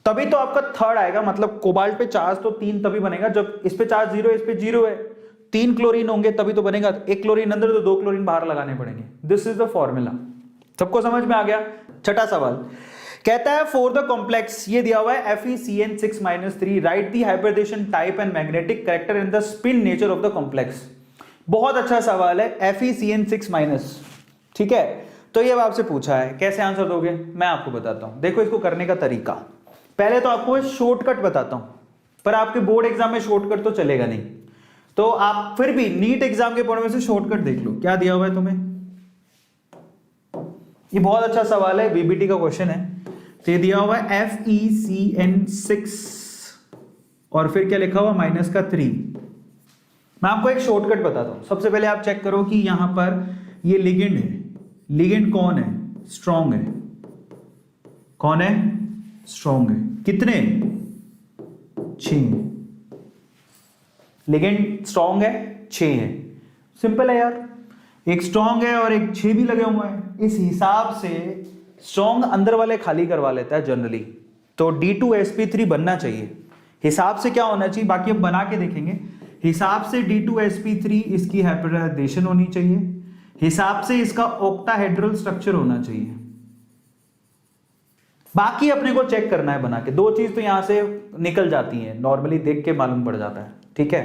तभी तो आपका थर्ड आएगा। मतलब कोबाल्ट पे चार्ज तो 3 तभी बनेगा जब इस पे चार्ज 0 है, इस पे 0 है, 3 क्लोरीन होंगे तभी तो बनेगा। एक क्लोरीन अंदर, तो 2 क्लोरीन बाहर लगाने पड़ेंगे। This is the formula. सबको समझ में आ गया। छठा सवाल कहता है फॉर द कॉम्प्लेक्स, ये दिया हुआ है FeCN6-3, write the hybridisation type and magnetic character in the spin nature of the complex. बहुत अच्छा सवाल है, FeCN6-, ठीक है। तो ये आपसे पूछा है, कैसे आंसर दोगे मैं आपको बताता हूं। देखो इसको करने का तरीका, पहले तो आपको शॉर्टकट बताता हूं, पर आपके बोर्ड एग्जाम में शॉर्टकट तो चलेगा नहीं, तो आप फिर भी नीट एग्जाम के पॉइंट में से शॉर्टकट देख लो। क्या दिया हुआ है तुम्हें, ये बहुत अच्छा सवाल है, बीबीटी का क्वेश्चन है। तो ये दिया हुआ है FeCN6 और फिर क्या लिखा हुआ -3। मैं आपको एक शॉर्टकट बताता हूं। सबसे पहले आप चेक करो कि यहां पर ये लिगेंड है, लिगेंड कौन है, स्ट्रॉन्ग है, कौन है, स्ट्रॉन्ग है। कितने, 6 लिगेंड स्ट्रॉन्ग है, 6 है। सिंपल है यार, एक स्ट्रॉन्ग है और एक 6 भी लगे हुए हैं। इस हिसाब से स्ट्रॉन्ग अंदर वाले खाली करवा लेता है जनरली, तो D2sp3 बनना चाहिए। हिसाब से क्या होना चाहिए, बाकी हम बना के देखेंगे। हिसाब से D2sp3 इसकी हाइब्रिडाइजेशन होनी चाहिए, हिसाब से इसका ऑक्टाहेड्रल स्ट्रक्चर होना चाहिए। बाकी अपने को चेक करना है बना के। 2 चीज तो यहां से निकल जाती हैं, नॉर्मली देख के मालूम पड़ जाता है, ठीक है।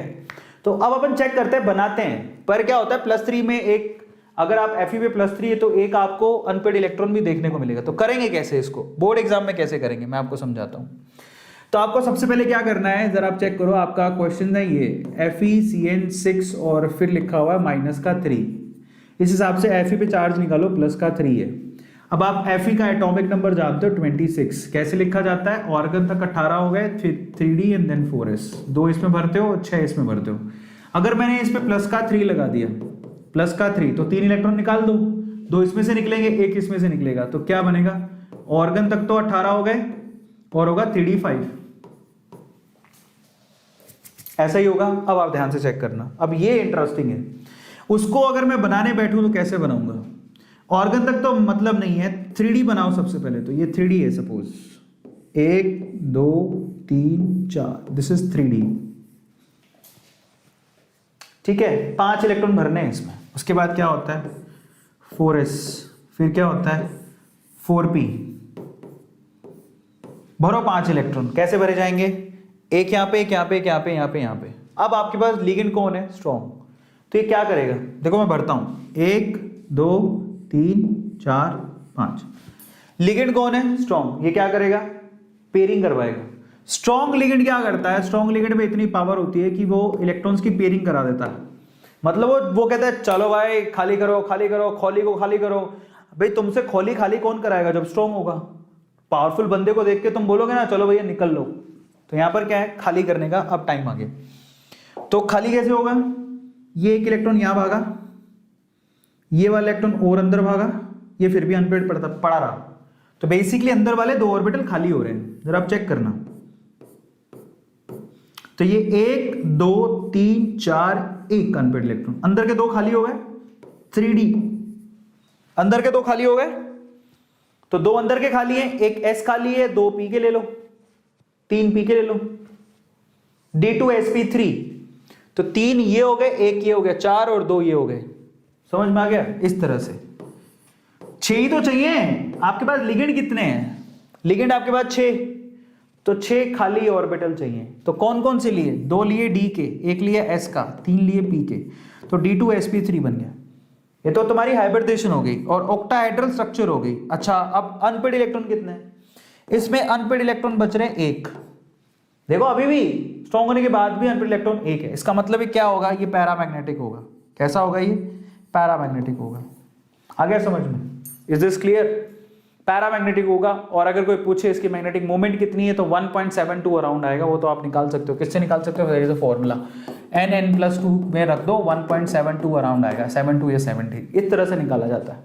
तो अब अपन चेक करते हैं, बनाते हैं। पर क्या होता है, +3 में एक, अगर आप Fe पे +3 है तो एक आपको अनपेड इलेक्ट्रॉन भी देखने को मिलेगा। तो करेंगे कैसे इसको, बोर्ड एग्जाम में कैसे करेंगे मैं आपको समझाता हूं। तो आपको सबसे पहले क्या करना है, जरा आप चेक करो, आपका क्वेश्चन है ये FeCN6 और फिर लिखा हुआ है -3। इस हिसाब से Fe पे चार्ज निकालो, +3 है। अब आप Fe का एटॉमिक नंबर जानते हो 26। कैसे लिखा जाता है, ऑर्गन तक 18 हो गए, 3D एंड देन 4s, 2 इसमें भरते हो, 6 इसमें भरते हो। अगर मैंने इस पे +3 लगा दिया, +3, तो 3 इलेक्ट्रॉन निकाल दो, 2 इसमें से निकलेंगे, 1 इसमें से निकलेगा, तो क्या बनेगा, ऑर्गन तक तो 18 हो गए और होगा 3D5, ऐसा ही होगा। अब आप ध्यान से चेक करना, अब ये इंटरेस्टिंग है। उसको अगर मैं बनाने बैठूं तो कैसे बनाऊंगा, ऑर्गन तक तो मतलब नहीं है, 3D बनाओ सबसे पहले। तो ये 3D है, सपोज 1 2 3 4, दिस इज 3D, ठीक है। 5 इलेक्ट्रॉन भरने हैं इसमें। उसके बाद क्या होता है 4s, फिर क्या होता है 4p, भरो 5 इलेक्ट्रॉन। कैसे भरे जाएंगे? एक यहां पे, एक यहां पे, एक यहां पे, यहां पे, यहां पे। अब आपके पास लिगेंड कौन है? स्ट्रॉन्ग। तो ये क्या करेगा? देखो मैं भरता हूं, 1 2 3 4 5। लिगेंड कौन है? स्ट्रॉन्ग। ये क्या करेगा? पेयरिंग करवाएगा। स्ट्रॉन्ग लिगेंड क्या करता है? स्ट्रॉन्ग लिगेंड में इतनी पावर होती है कि वो इलेक्ट्रॉन्स की पेयरिंग करा देता है। मतलब वो कहता है चलो भाई खाली करो, खाली करो, खोली को खाली करो। भाई तुमसे खोली खाली कौन कराएगा? जब स्ट्रॉन्ग होगा। पावरफुल बंदे को देख के तुम बोलोगे ना चलो भैया निकल लो। तो यहां पर क्या है? खाली करने का अब टाइम आ गया। तो खाली कैसे होगा? ये एक इलेक्ट्रॉन यहां भागा, ये वाला इलेक्ट्रॉन और अंदर भागा, ये फिर भी अनपेड पड़ा रहा। तो बेसिकली अंदर वाले 2 ऑर्बिटल खाली हो रहे हैं। जरा आप चेक करना। तो ये 1 2 3 4 1 अनपेड इलेक्ट्रॉन, अंदर के 2 खाली हो गए। 3D अंदर के 2 खाली हो गए। तो 2 अंदर के खाली हैं, एक S खाली है, 2 P के ले लो, 3 P के ले लो, D2sp3। तो 3 ये हो गए, 1 ये हो गया, 4 और 2 ये हो गए। समझ में आ गया? इस तरह से 6 ही तो चाहिए। आपके पास लिगेंड कितने हैं? लिगेंड आपके पास 6, तो 6 खाली ऑर्बिटल चाहिए। तो कौन कौन से लिए? 2 लिए D के, 1 लिए S का, 3 लिए P के। तो D2sp3 बन गया। ये तो तुम्हारी हाइब्रिडेशन हो गई और ऑक्टाहेड्रल स्ट्रक्चर हो गई। अच्छा अब अनपेड इलेक्ट्रॉन कितने हैं? इसमें अनपेड इलेक्ट्रॉन बच रहे हैं 1। देखो अभी भी स्ट्रॉन्ग होने के बाद भी अनपेड इलेक्ट्रॉन 1 है। इसका मतलब ये क्या होगा? ये पैरामैग्नेटिक होगा। कैसा होगा? ये पैरामैग्नेटिक होगा। आ गया समझ में? Is this clear? पैरामैग्नेटिक होगा। और अगर कोई पूछे इसकी मैग्नेटिक मोमेंट कितनी है तो 1.72 अराउंड आएगा। वो तो आप निकाल सकते हो। किससे निकाल सकते हो? There is a formula, n+2 में रख दो, 1.72 अराउंड आएगा। 72 या 70 इस तरह से निकाला जाता है।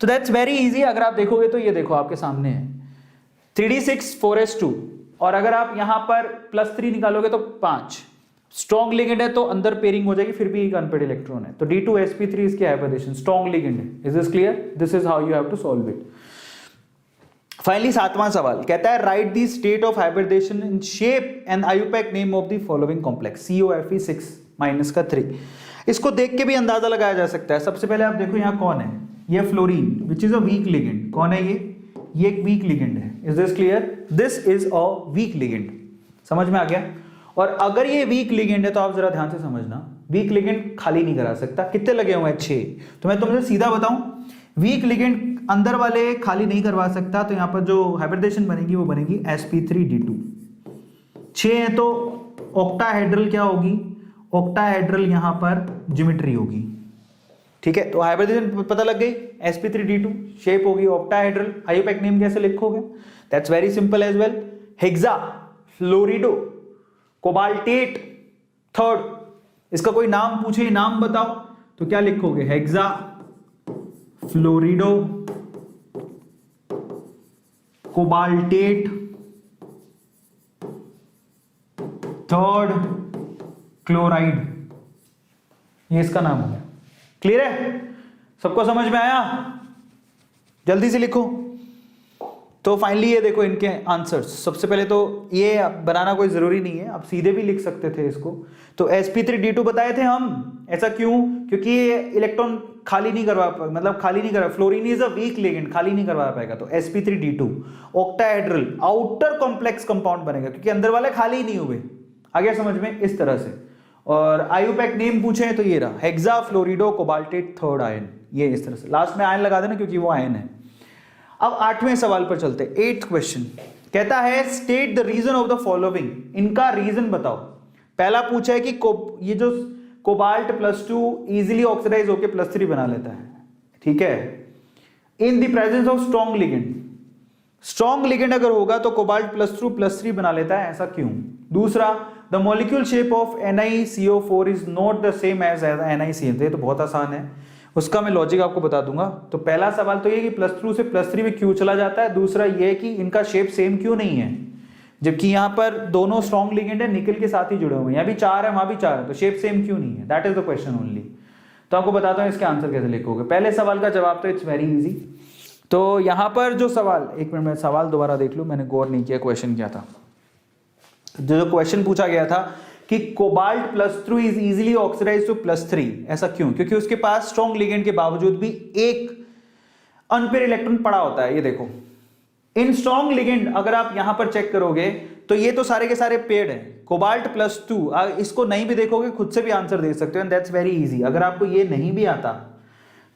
तो दैट्स वेरी इजी। अगर आप देखोगे तो ये देखो आपके सामने है 3d6 4s2, और अगर आप यहां पर +3 निकालोगे तो 5। स्ट्रॉन्ग लिगेंड है तो अंदर पेयरिंग हो जाएगी, फिर भी एक अनपेड इलेक्ट्रॉन है। तो D2sp3 इसकी हाइब्रिडेशन स्ट्रॉन्ग लिगेंड है। Is this clear? This is how you have to solve it. Finally 7वां सवाल कहता है write the state of hybridisation in shape and IUPAC name of the following complex COFe6-3। इसको देख के भी अंदाजा लगाया जा सकता है। सबसे पहले आप देखो यहाँ कौन है? ये fluorine which is a week ligand. कौन है ये एक वीक लिगेंड है। Is this clear? This is a week ligand. समझ में आ गया? और अगर ये वीक लिगेंड है तो आप जरा ध्यान से समझना, वीक लिगेंड खाली नहीं करा सकता। कितने लगे हुए हैं? 6। तो मैं तुमसे सीधा बताऊं, वीक लिगेंड अंदर वाले खाली नहीं करवा सकता। तो यहां पर जो हाइब्रिडेशन बनेगी वो बनेगी sp3d2। 6 है तो ऑक्टाहेड्रल क्या होगी? ऑक्टाहेड्रल यहां पर ज्योमेट्री होगी। ठीक है, तो हाइब्रिडेशन पता लग गई। sp3d2 शेप होगी ऑक्टाहेड्रल। आईयूपैक नेम कैसे लिखोगे? That's very simple as well. Hexafluorido cobaltate third. इसका कोई नाम पूछे, नाम बताओ, तो क्या लिखोगे? Hexafluorido cobaltate third chloride. ये इसका नाम है। क्लियर है? सबको समझ में आया? जल्दी से लिखो। तो फाइनली ये देखो इनके आंसर्स। सबसे पहले तो ये बनाना कोई जरूरी नहीं है, आप सीधे भी लिख सकते थे इसको। तो sp3d2 बताए थे हम। ऐसा क्यों? क्योंकि ये इलेक्ट्रॉन खाली नहीं करवा, मतलब खाली नहीं करवा, fluorine is a week ligand, खाली नहीं करवा पाएगा। तो sp3d2 octahedral outer complex compound बनेगा, क्योंकि अंदर वाले खाली ही नहीं हुए। आ गया समझ में? इस तरह से। और आईयूपैक नेम पूछे तो ये रहा, हेक्सा फ्लोरिडो कोबाल्टेट थर्ड आयन। ये इस तरह से लास्ट में आयन लगा देना क्योंकि वो आयन है। अब 8वें सवाल पर चलते हैं। 8th क्वेश्चन कहता है state the reason of the following. इनका रीजन बताओ। पहला पूछा है कि ये जो कोबाल्ट +2 इजीली ऑक्सीडाइज होकर +3 बना लेता है। ठीक है, in the presence of strong ligand. Strong ligand अगर होगा तो कोबाल्ट +2 +3 बना लेता है, ऐसा क्यों? दूसरा, the molecule shape of NiCO4 is not the same as NiCN। ये तो बहुत आसान है, उसका मैं लॉजिक आपको बता दूंगा। तो पहला सवाल तो ये कि +2 से +3 में क्यों चला जाता है। दूसरा ये कि इनका शेप सेम क्यों नहीं है, जबकि यहाँ पर दोनों स्ट्रॉन्ग लिगेंड है, निकल के साथ ही जुड़े हुए हैं। यहाँ भी 4 है, वहां भी 4 है, तो शेप सेम क्यों नहीं है? That is the question only. तो आपको बताता हूँ इसके आंसर कैसे लिखोगे। पहले सवाल का जवाब तो इट्स वेरी इजी। तो यहाँ पर जो सवाल, एक मिनट में सवाल दोबारा देख लूँ, मैंने गौर नहीं किया क्वेश्चन क्या था। जो क्वेश्चन पूछा गया था कि cobalt +2 is easily oxidise to +3, ऐसा क्यों? क्योंकि उसके पास स्ट्रॉन्ग लिगेंड के बावजूद भी एक अनपेयर इलेक्ट्रॉन पड़ा होता है। ये देखो इन स्ट्रॉन्ग लिगेंड अगर आप यहां पर चेक करोगे तो ये तो सारे के सारे पेड हैं, कोबाल्ट +2। इसको नहीं भी देखोगे खुद से भी आंसर दे सकते हो, एंड दैट्स वेरी इजी। अगर आपको ये नहीं भी आता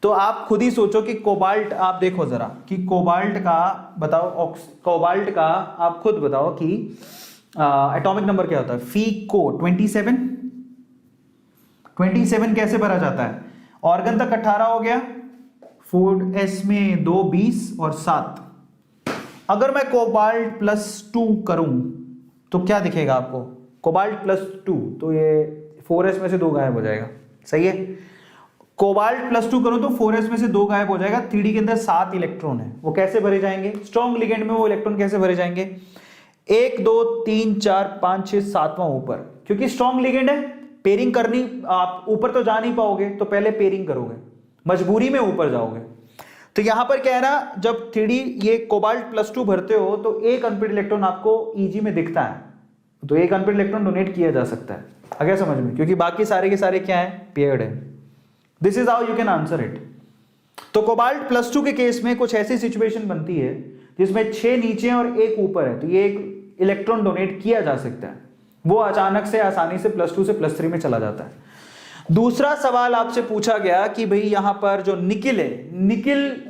तो आप खुद ही सोचो कि कोबाल्ट, आप देखो जरा कि कोबाल्ट का बताओ, कोबाल्ट का आप खुद बताओ कि एटॉमिक नंबर क्या होता है। फीको 27 कैसे भरा जाता है? ऑर्गन तक 18 हो गया, 4s में 2 20 और 7। अगर मैं कोबाल्ट +2 करूं तो क्या दिखेगा आपको? कोबाल्ट +2 तो ये 4s में से 2 गायब हो जाएगा, सही है। कोबाल्ट +2 करूं तो 4s में से 2 गायब हो जाएगा। 3d के अंदर 7 इलेक्ट्रॉन है, वो कैसे भरे जाएंगे? स्ट्रॉन्ग लिगेंड में वो इलेक्ट्रॉन कैसे भरे जाएंगे? 1 2 3 4 5 6 7वां ऊपर, क्योंकि स्ट्रॉन्ग लिगेंड है, पेयरिंग करनी, आप ऊपर तो जा नहीं पाओगे तो पहले पेयरिंग करोगे, मजबूरी में ऊपर जाओगे। तो यहां पर क्या है ना, जब 3d ये कोबाल्ट +2 भरते हो तो एक अनपेयर्ड इलेक्ट्रॉन आपको ईजी में दिखता है, तो एक अनपेयर्ड इलेक्ट्रॉन डोनेट किया जा सकता है। आ गया समझ में? क्योंकि बाकी सारे के सारे क्या है? पेयर्ड है। This is how you can answer it. तो कोबाल्ट +2 के केस में कुछ ऐसी सिचुएशन बनती है जिसमें 6 नीचे और 1 ऊपर है, तो ये एक इलेक्ट्रॉन डोनेट किया जा सकता है, वो अचानक से आसानी से +2 से +3 में चला जाता है। दूसरा सवाल आपसे पूछा गया कि भाई यहां पर जो निकिल है, निकिल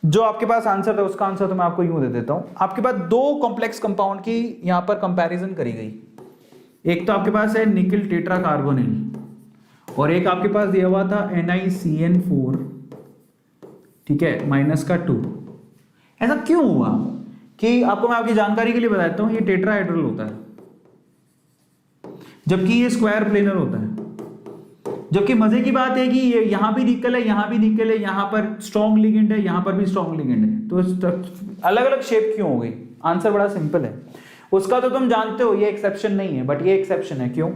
जो आपके पास आंसर था उसका आंसर तो मैं आपको यूं दे देता हूं। आपके पास 2 कॉम्प्लेक्स कंपाउंड की यहां पर कंपैरिजन करी गई। एक तो आपके पास है निकिल टेट्रा कार्बोनिल और एक आपके पास दिया हुआ था NiCN4, ठीक है, -2। ऐसा क्यों हुआ कि आपको मैं आपकी जानकारी के लिए बता देता हूं, ये टेट्राहेड्रल होता है जबकि ये स्क्वायर प्लेनर होता है। जबकि मजे की बात है कि ये यहां भी निकल है, यहां भी निकल है, यहां पर स्ट्रॉन्ग लिगेंड है, यहां पर भी स्ट्रॉन्ग लिगेंड है, तो अलग अलग शेप क्यों हो गई? आंसर बड़ा सिंपल है उसका, तो तुम जानते हो, ये एक्सेप्शन नहीं है, बट ये एक्सेप्शन है। क्यों?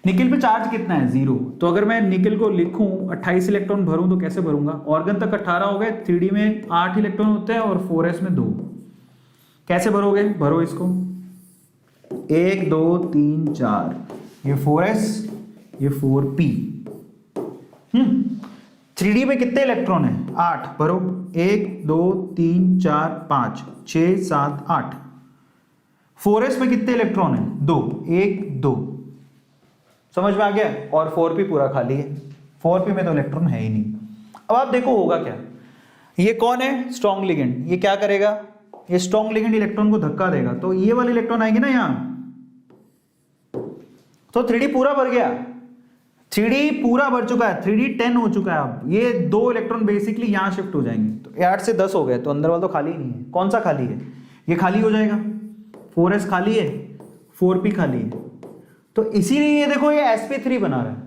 निकिल पे चार्ज कितना है? 0। तो अगर मैं निकिल को लिखूं 28 इलेक्ट्रॉन भरूं तो कैसे भरूंगा? ऑर्गन तक 18 हो गए, 3d में 8 इलेक्ट्रॉन होते हैं और 4s में 2। कैसे भरोगे? भरो इसको, 1 2 3 4, ये 4s, ये 4p। 3d में कितने इलेक्ट्रॉन है? 8। भरो, 1 2 3 4 5 6 7 8। 4s में कितने इलेक्ट्रॉन है? 2, 1 2। समझ में आ गया? और 4p पूरा खाली है, 4p में तो इलेक्ट्रॉन है ही नहीं। अब आप देखो होगा क्या। ये कौन है? Strong ligand. ये क्या करेगा? ये स्ट्रॉन्ग लिगेंड इलेक्ट्रॉन को धक्का देगा, तो ये वाले इलेक्ट्रॉन आएंगे ना यहां, तो 3d पूरा भर गया। 3d पूरा भर चुका है, 3d 10 हो चुका है। अब ये 2 इलेक्ट्रॉन बेसिकली यहां शिफ्ट हो जाएंगे, तो 8 से 10 हो गए, तो अंदर वाला तो खाली ही नहीं है। कौन सा खाली है? ये खाली हो जाएगा। 4s खाली है, 4p खाली है, तो इसीलिए ये देखो ये sp3 बना रहा है।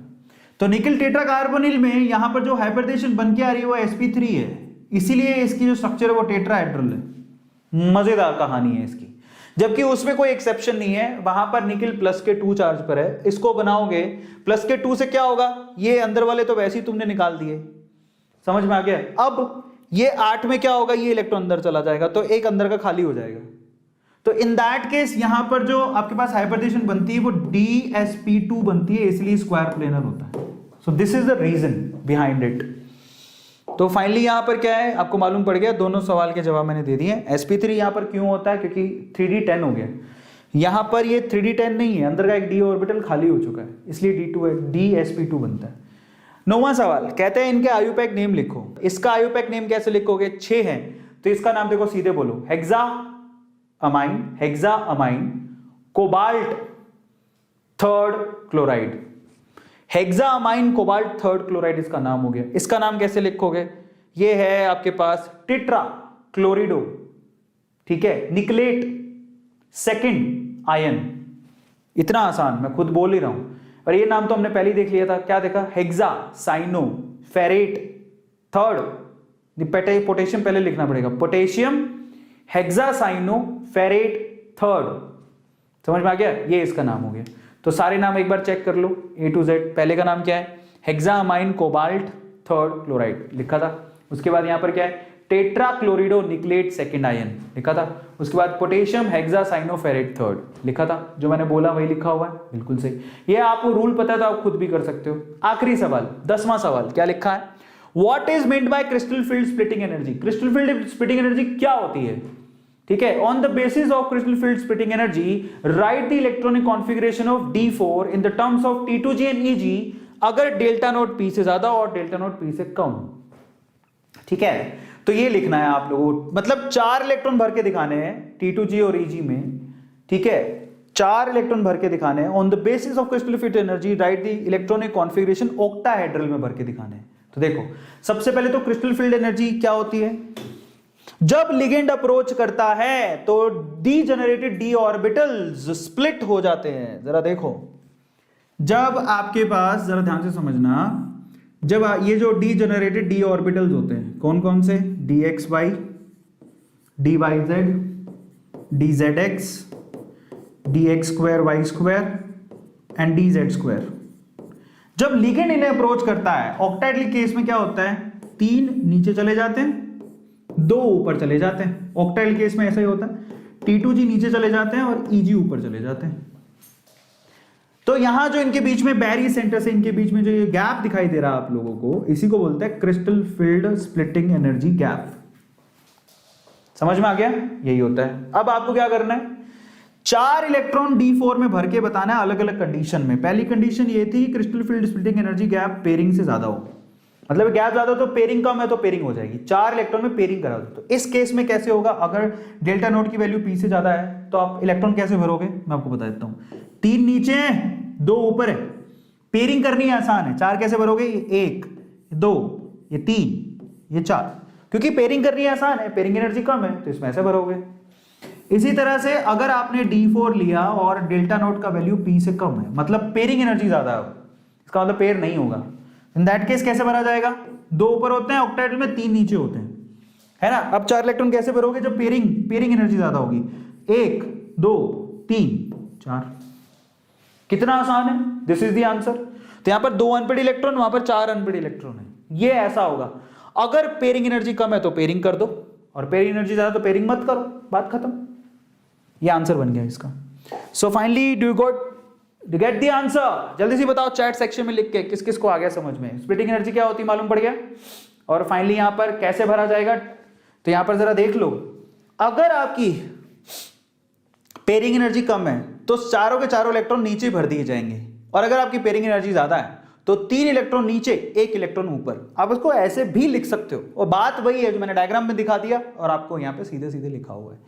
तो निकिल टेट्रा कार्बोनिल में यहां पर जो हाइब्रिडेशन बन के आ रही है वो sp3 है, इसीलिए इसकी जो स्ट्रक्चर है वो टेट्राहेड्रल है। मजेदार कहानी है इसकी। जबकि उसमें कोई एक्सेप्शन नहीं है, वहां पर निकिल +2 चार्ज पर है। इसको बनाओगे +2 से क्या होगा? ये अंदर वाले तो वैसे ही तुमने निकाल दिए। समझ में आ गया? अब ये 8 में क्या होगा? ये इलेक्ट्रॉन अंदर चला जाएगा, तो एक अंदर का खाली हो जाएगा। तो इन दैट केस यहां पर जो आपके पास हाइब्रिडेशन बनती है वो DsP2 बनती है, इसलिए स्क्वायर प्लेनर होता है। So this is the reason behind it. तो फाइनली यहां पर क्या है आपको मालूम पड़ गया, दोनों सवाल के जवाब मैंने दे दिए। sp3 यहां पर क्यों होता है? क्योंकि 3d 10 हो गया। यहां पर ये 3d 10 नहीं है, अंदर का एक d ऑर्बिटल खाली हो चुका है, इसलिए DsP2 बनता है। 9वां सवाल कहते हैं इनके आयुपैक नेम लिखो। इसका आयुपैक नेम कैसे लिखोगे? 6 है तो इसका नाम देखो, सीधे बोलो, hexa amine cobalt 3rd chloride. Hexa amine cobalt 3rd chloride इसका नाम हो गया। इसका नाम कैसे लिखोगे? ये है आपके पास टेट्रा क्लोरिडो, ठीक है, निकलेट 2nd आयन। इतना आसान, मैं खुद बोल ही रहा हूं, पर ये नाम तो हमने पहले ही देख लिया था। क्या देखा? Hexa cyano ferret 3rd। Potassium पहले लिखना पड़ेगा, potassium hexa cyano ferret 3rd। समझ में आ गया? ये इसका नाम हो गया। तो सारे नाम एक बार चेक कर लो A to Z। पहले का नाम क्या है? Hexa amine cobalt 3rd chloride लिखा था। उसके बाद यहां पर क्या है? टेट्रा क्लोरिडो निकलेट 2nd आयन लिखा था। उसके बाद पोटेशियम हेक्सा साइनोफेरेट 3rd लिखा था। जो मैंने बोला वही लिखा हुआ है, बिल्कुल सही। ये आपको रूल पता है तो आप खुद भी कर सकते हो। आखिरी सवाल, 10वां सवाल क्या लिखा है? What is meant by crystal field splitting energy? Crystal field splitting energy क्या होती है? ठीक है, on the basis of crystal field splitting energy right the electronic configuration of D4 in the terms of T2G and EG अगर delta naught P से ज्यादा और delta naught P से कम। ठीक है, तो ये लिखना है आप लोगों को, मतलब 4 इलेक्ट्रॉन भर के दिखाने हैं T2G और EG में। ठीक है, 4 इलेक्ट्रॉन भर के दिखाने हैं on the basis of crystal field energy right the electronic configuration octahedral में भर के दिखाने हैं। तो देखो, सबसे पहले तो क्रिस्टल फील्ड एनर्जी क्या होती है? जब लिगेंड अप्रोच करता है तो डीजेनरेटेड डी ऑर्बिटल्स स्प्लिट हो जाते हैं। जरा देखो, जब आपके पास, जरा ध्यान से समझना, जब ये जो डीजेनरेटेड डी ऑर्बिटल्स होते हैं, कौन कौन से? dxy, dyz, dzx, dx square y square and dz square. जब लिगेंड इन्हें अप्रोच करता है, ऑक्टाहेड्रल केस में क्या होता है? 3 नीचे चले जाते हैं, 2 ऊपर चले जाते हैं। ऑक्टाहेड्रल केस में ऐसा ही होता है, T2G नीचे चले जाते हैं और EG ऊपर चले जाते हैं। तो यहां जो इनके बीच में बैरी सेंटर से इनके बीच में जो ये गैप दिखाई दे रहा है आप लोगों को, इसी को बोलते हैं crystal field splitting energy gap. समझ में आ गया? यही होता है। अब आपको क्या करना है? 4 इलेक्ट्रॉन D4 में भर के बताना है अलग अलग कंडीशन में। पहली कंडीशन ये थी कि crystal field splitting energy gap pairing से ज्यादा हो, मतलब गैप ज्यादा तो पेयरिंग कम है तो पेयरिंग हो जाएगी। 4 इलेक्ट्रॉन में पेयरिंग करा दो। तो इस केस में कैसे होगा? अगर डेल्टा नोट की वैल्यू P से ज्यादा है तो आप इलेक्ट्रॉन कैसे भरोगे? मैं आपको बता देता हूं। 3 नीचे है, 2 ऊपर है, पेयरिंग करनी आसान है। 4 कैसे भरोगे? 1, 2, ये 3, ये 4, क्योंकि पेयरिंग करनी आसान है, पेयरिंग एनर्जी कम है तो इसमें ऐसे भरोगे। इसी तरह से अगर आपने D4 लिया और डेल्टा नोट का वैल्यू P से कम है, मतलब पेयरिंग एनर्जी ज्यादा है, इसका मतलब पेयर नहीं होगा, इन दैट केस कैसे भरा जाएगा? 2 ऊपर होते हैं ऑक्टाहेड्रल में, 3 नीचे होते हैं, है ना। अब 4 इलेक्ट्रॉन कैसे भरोगे? जब पेयरिंग एनर्जी ज्यादा होगी। 1, 2, 3, 4। कितना आसान है, दिस इज द आंसर। तो यहां पर 2 अनपेड इलेक्ट्रॉन, वहां पर 4 अनपेड इलेक्ट्रॉन है। ये ऐसा होगा। अगर पेयरिंग एनर्जी कम है तो पेयरिंग कर दो, और पेयरिंग एनर्जी ज्यादा तो पेयरिंग मत करो, बात खत्म। ये आंसर बन गया इसका। So finally do you get the answer? जल्दी से बताओ चैट सेक्शन में लिख के किस किस को आ गया समझ में। स्प्लिटिंग एनर्जी क्या होती है मालूम पड़ गया, और फाइनली यहां पर कैसे भरा जाएगा। तो यहां पर जरा देख लो, अगर आपकी पेयरिंग एनर्जी कम है तो चारों के चारों इलेक्ट्रॉन नीचे भर दिए जाएंगे, और अगर आपकी पेयरिंग एनर्जी ज्यादा है तो 3 इलेक्ट्रॉन नीचे, 1 इलेक्ट्रॉन ऊपर। आप उसको ऐसे भी लिख सकते हो, और बात वही है जो मैंने डायग्राम में दिखा दिया और आपको यहां पे सीधे सीधे लिखा हुआ है।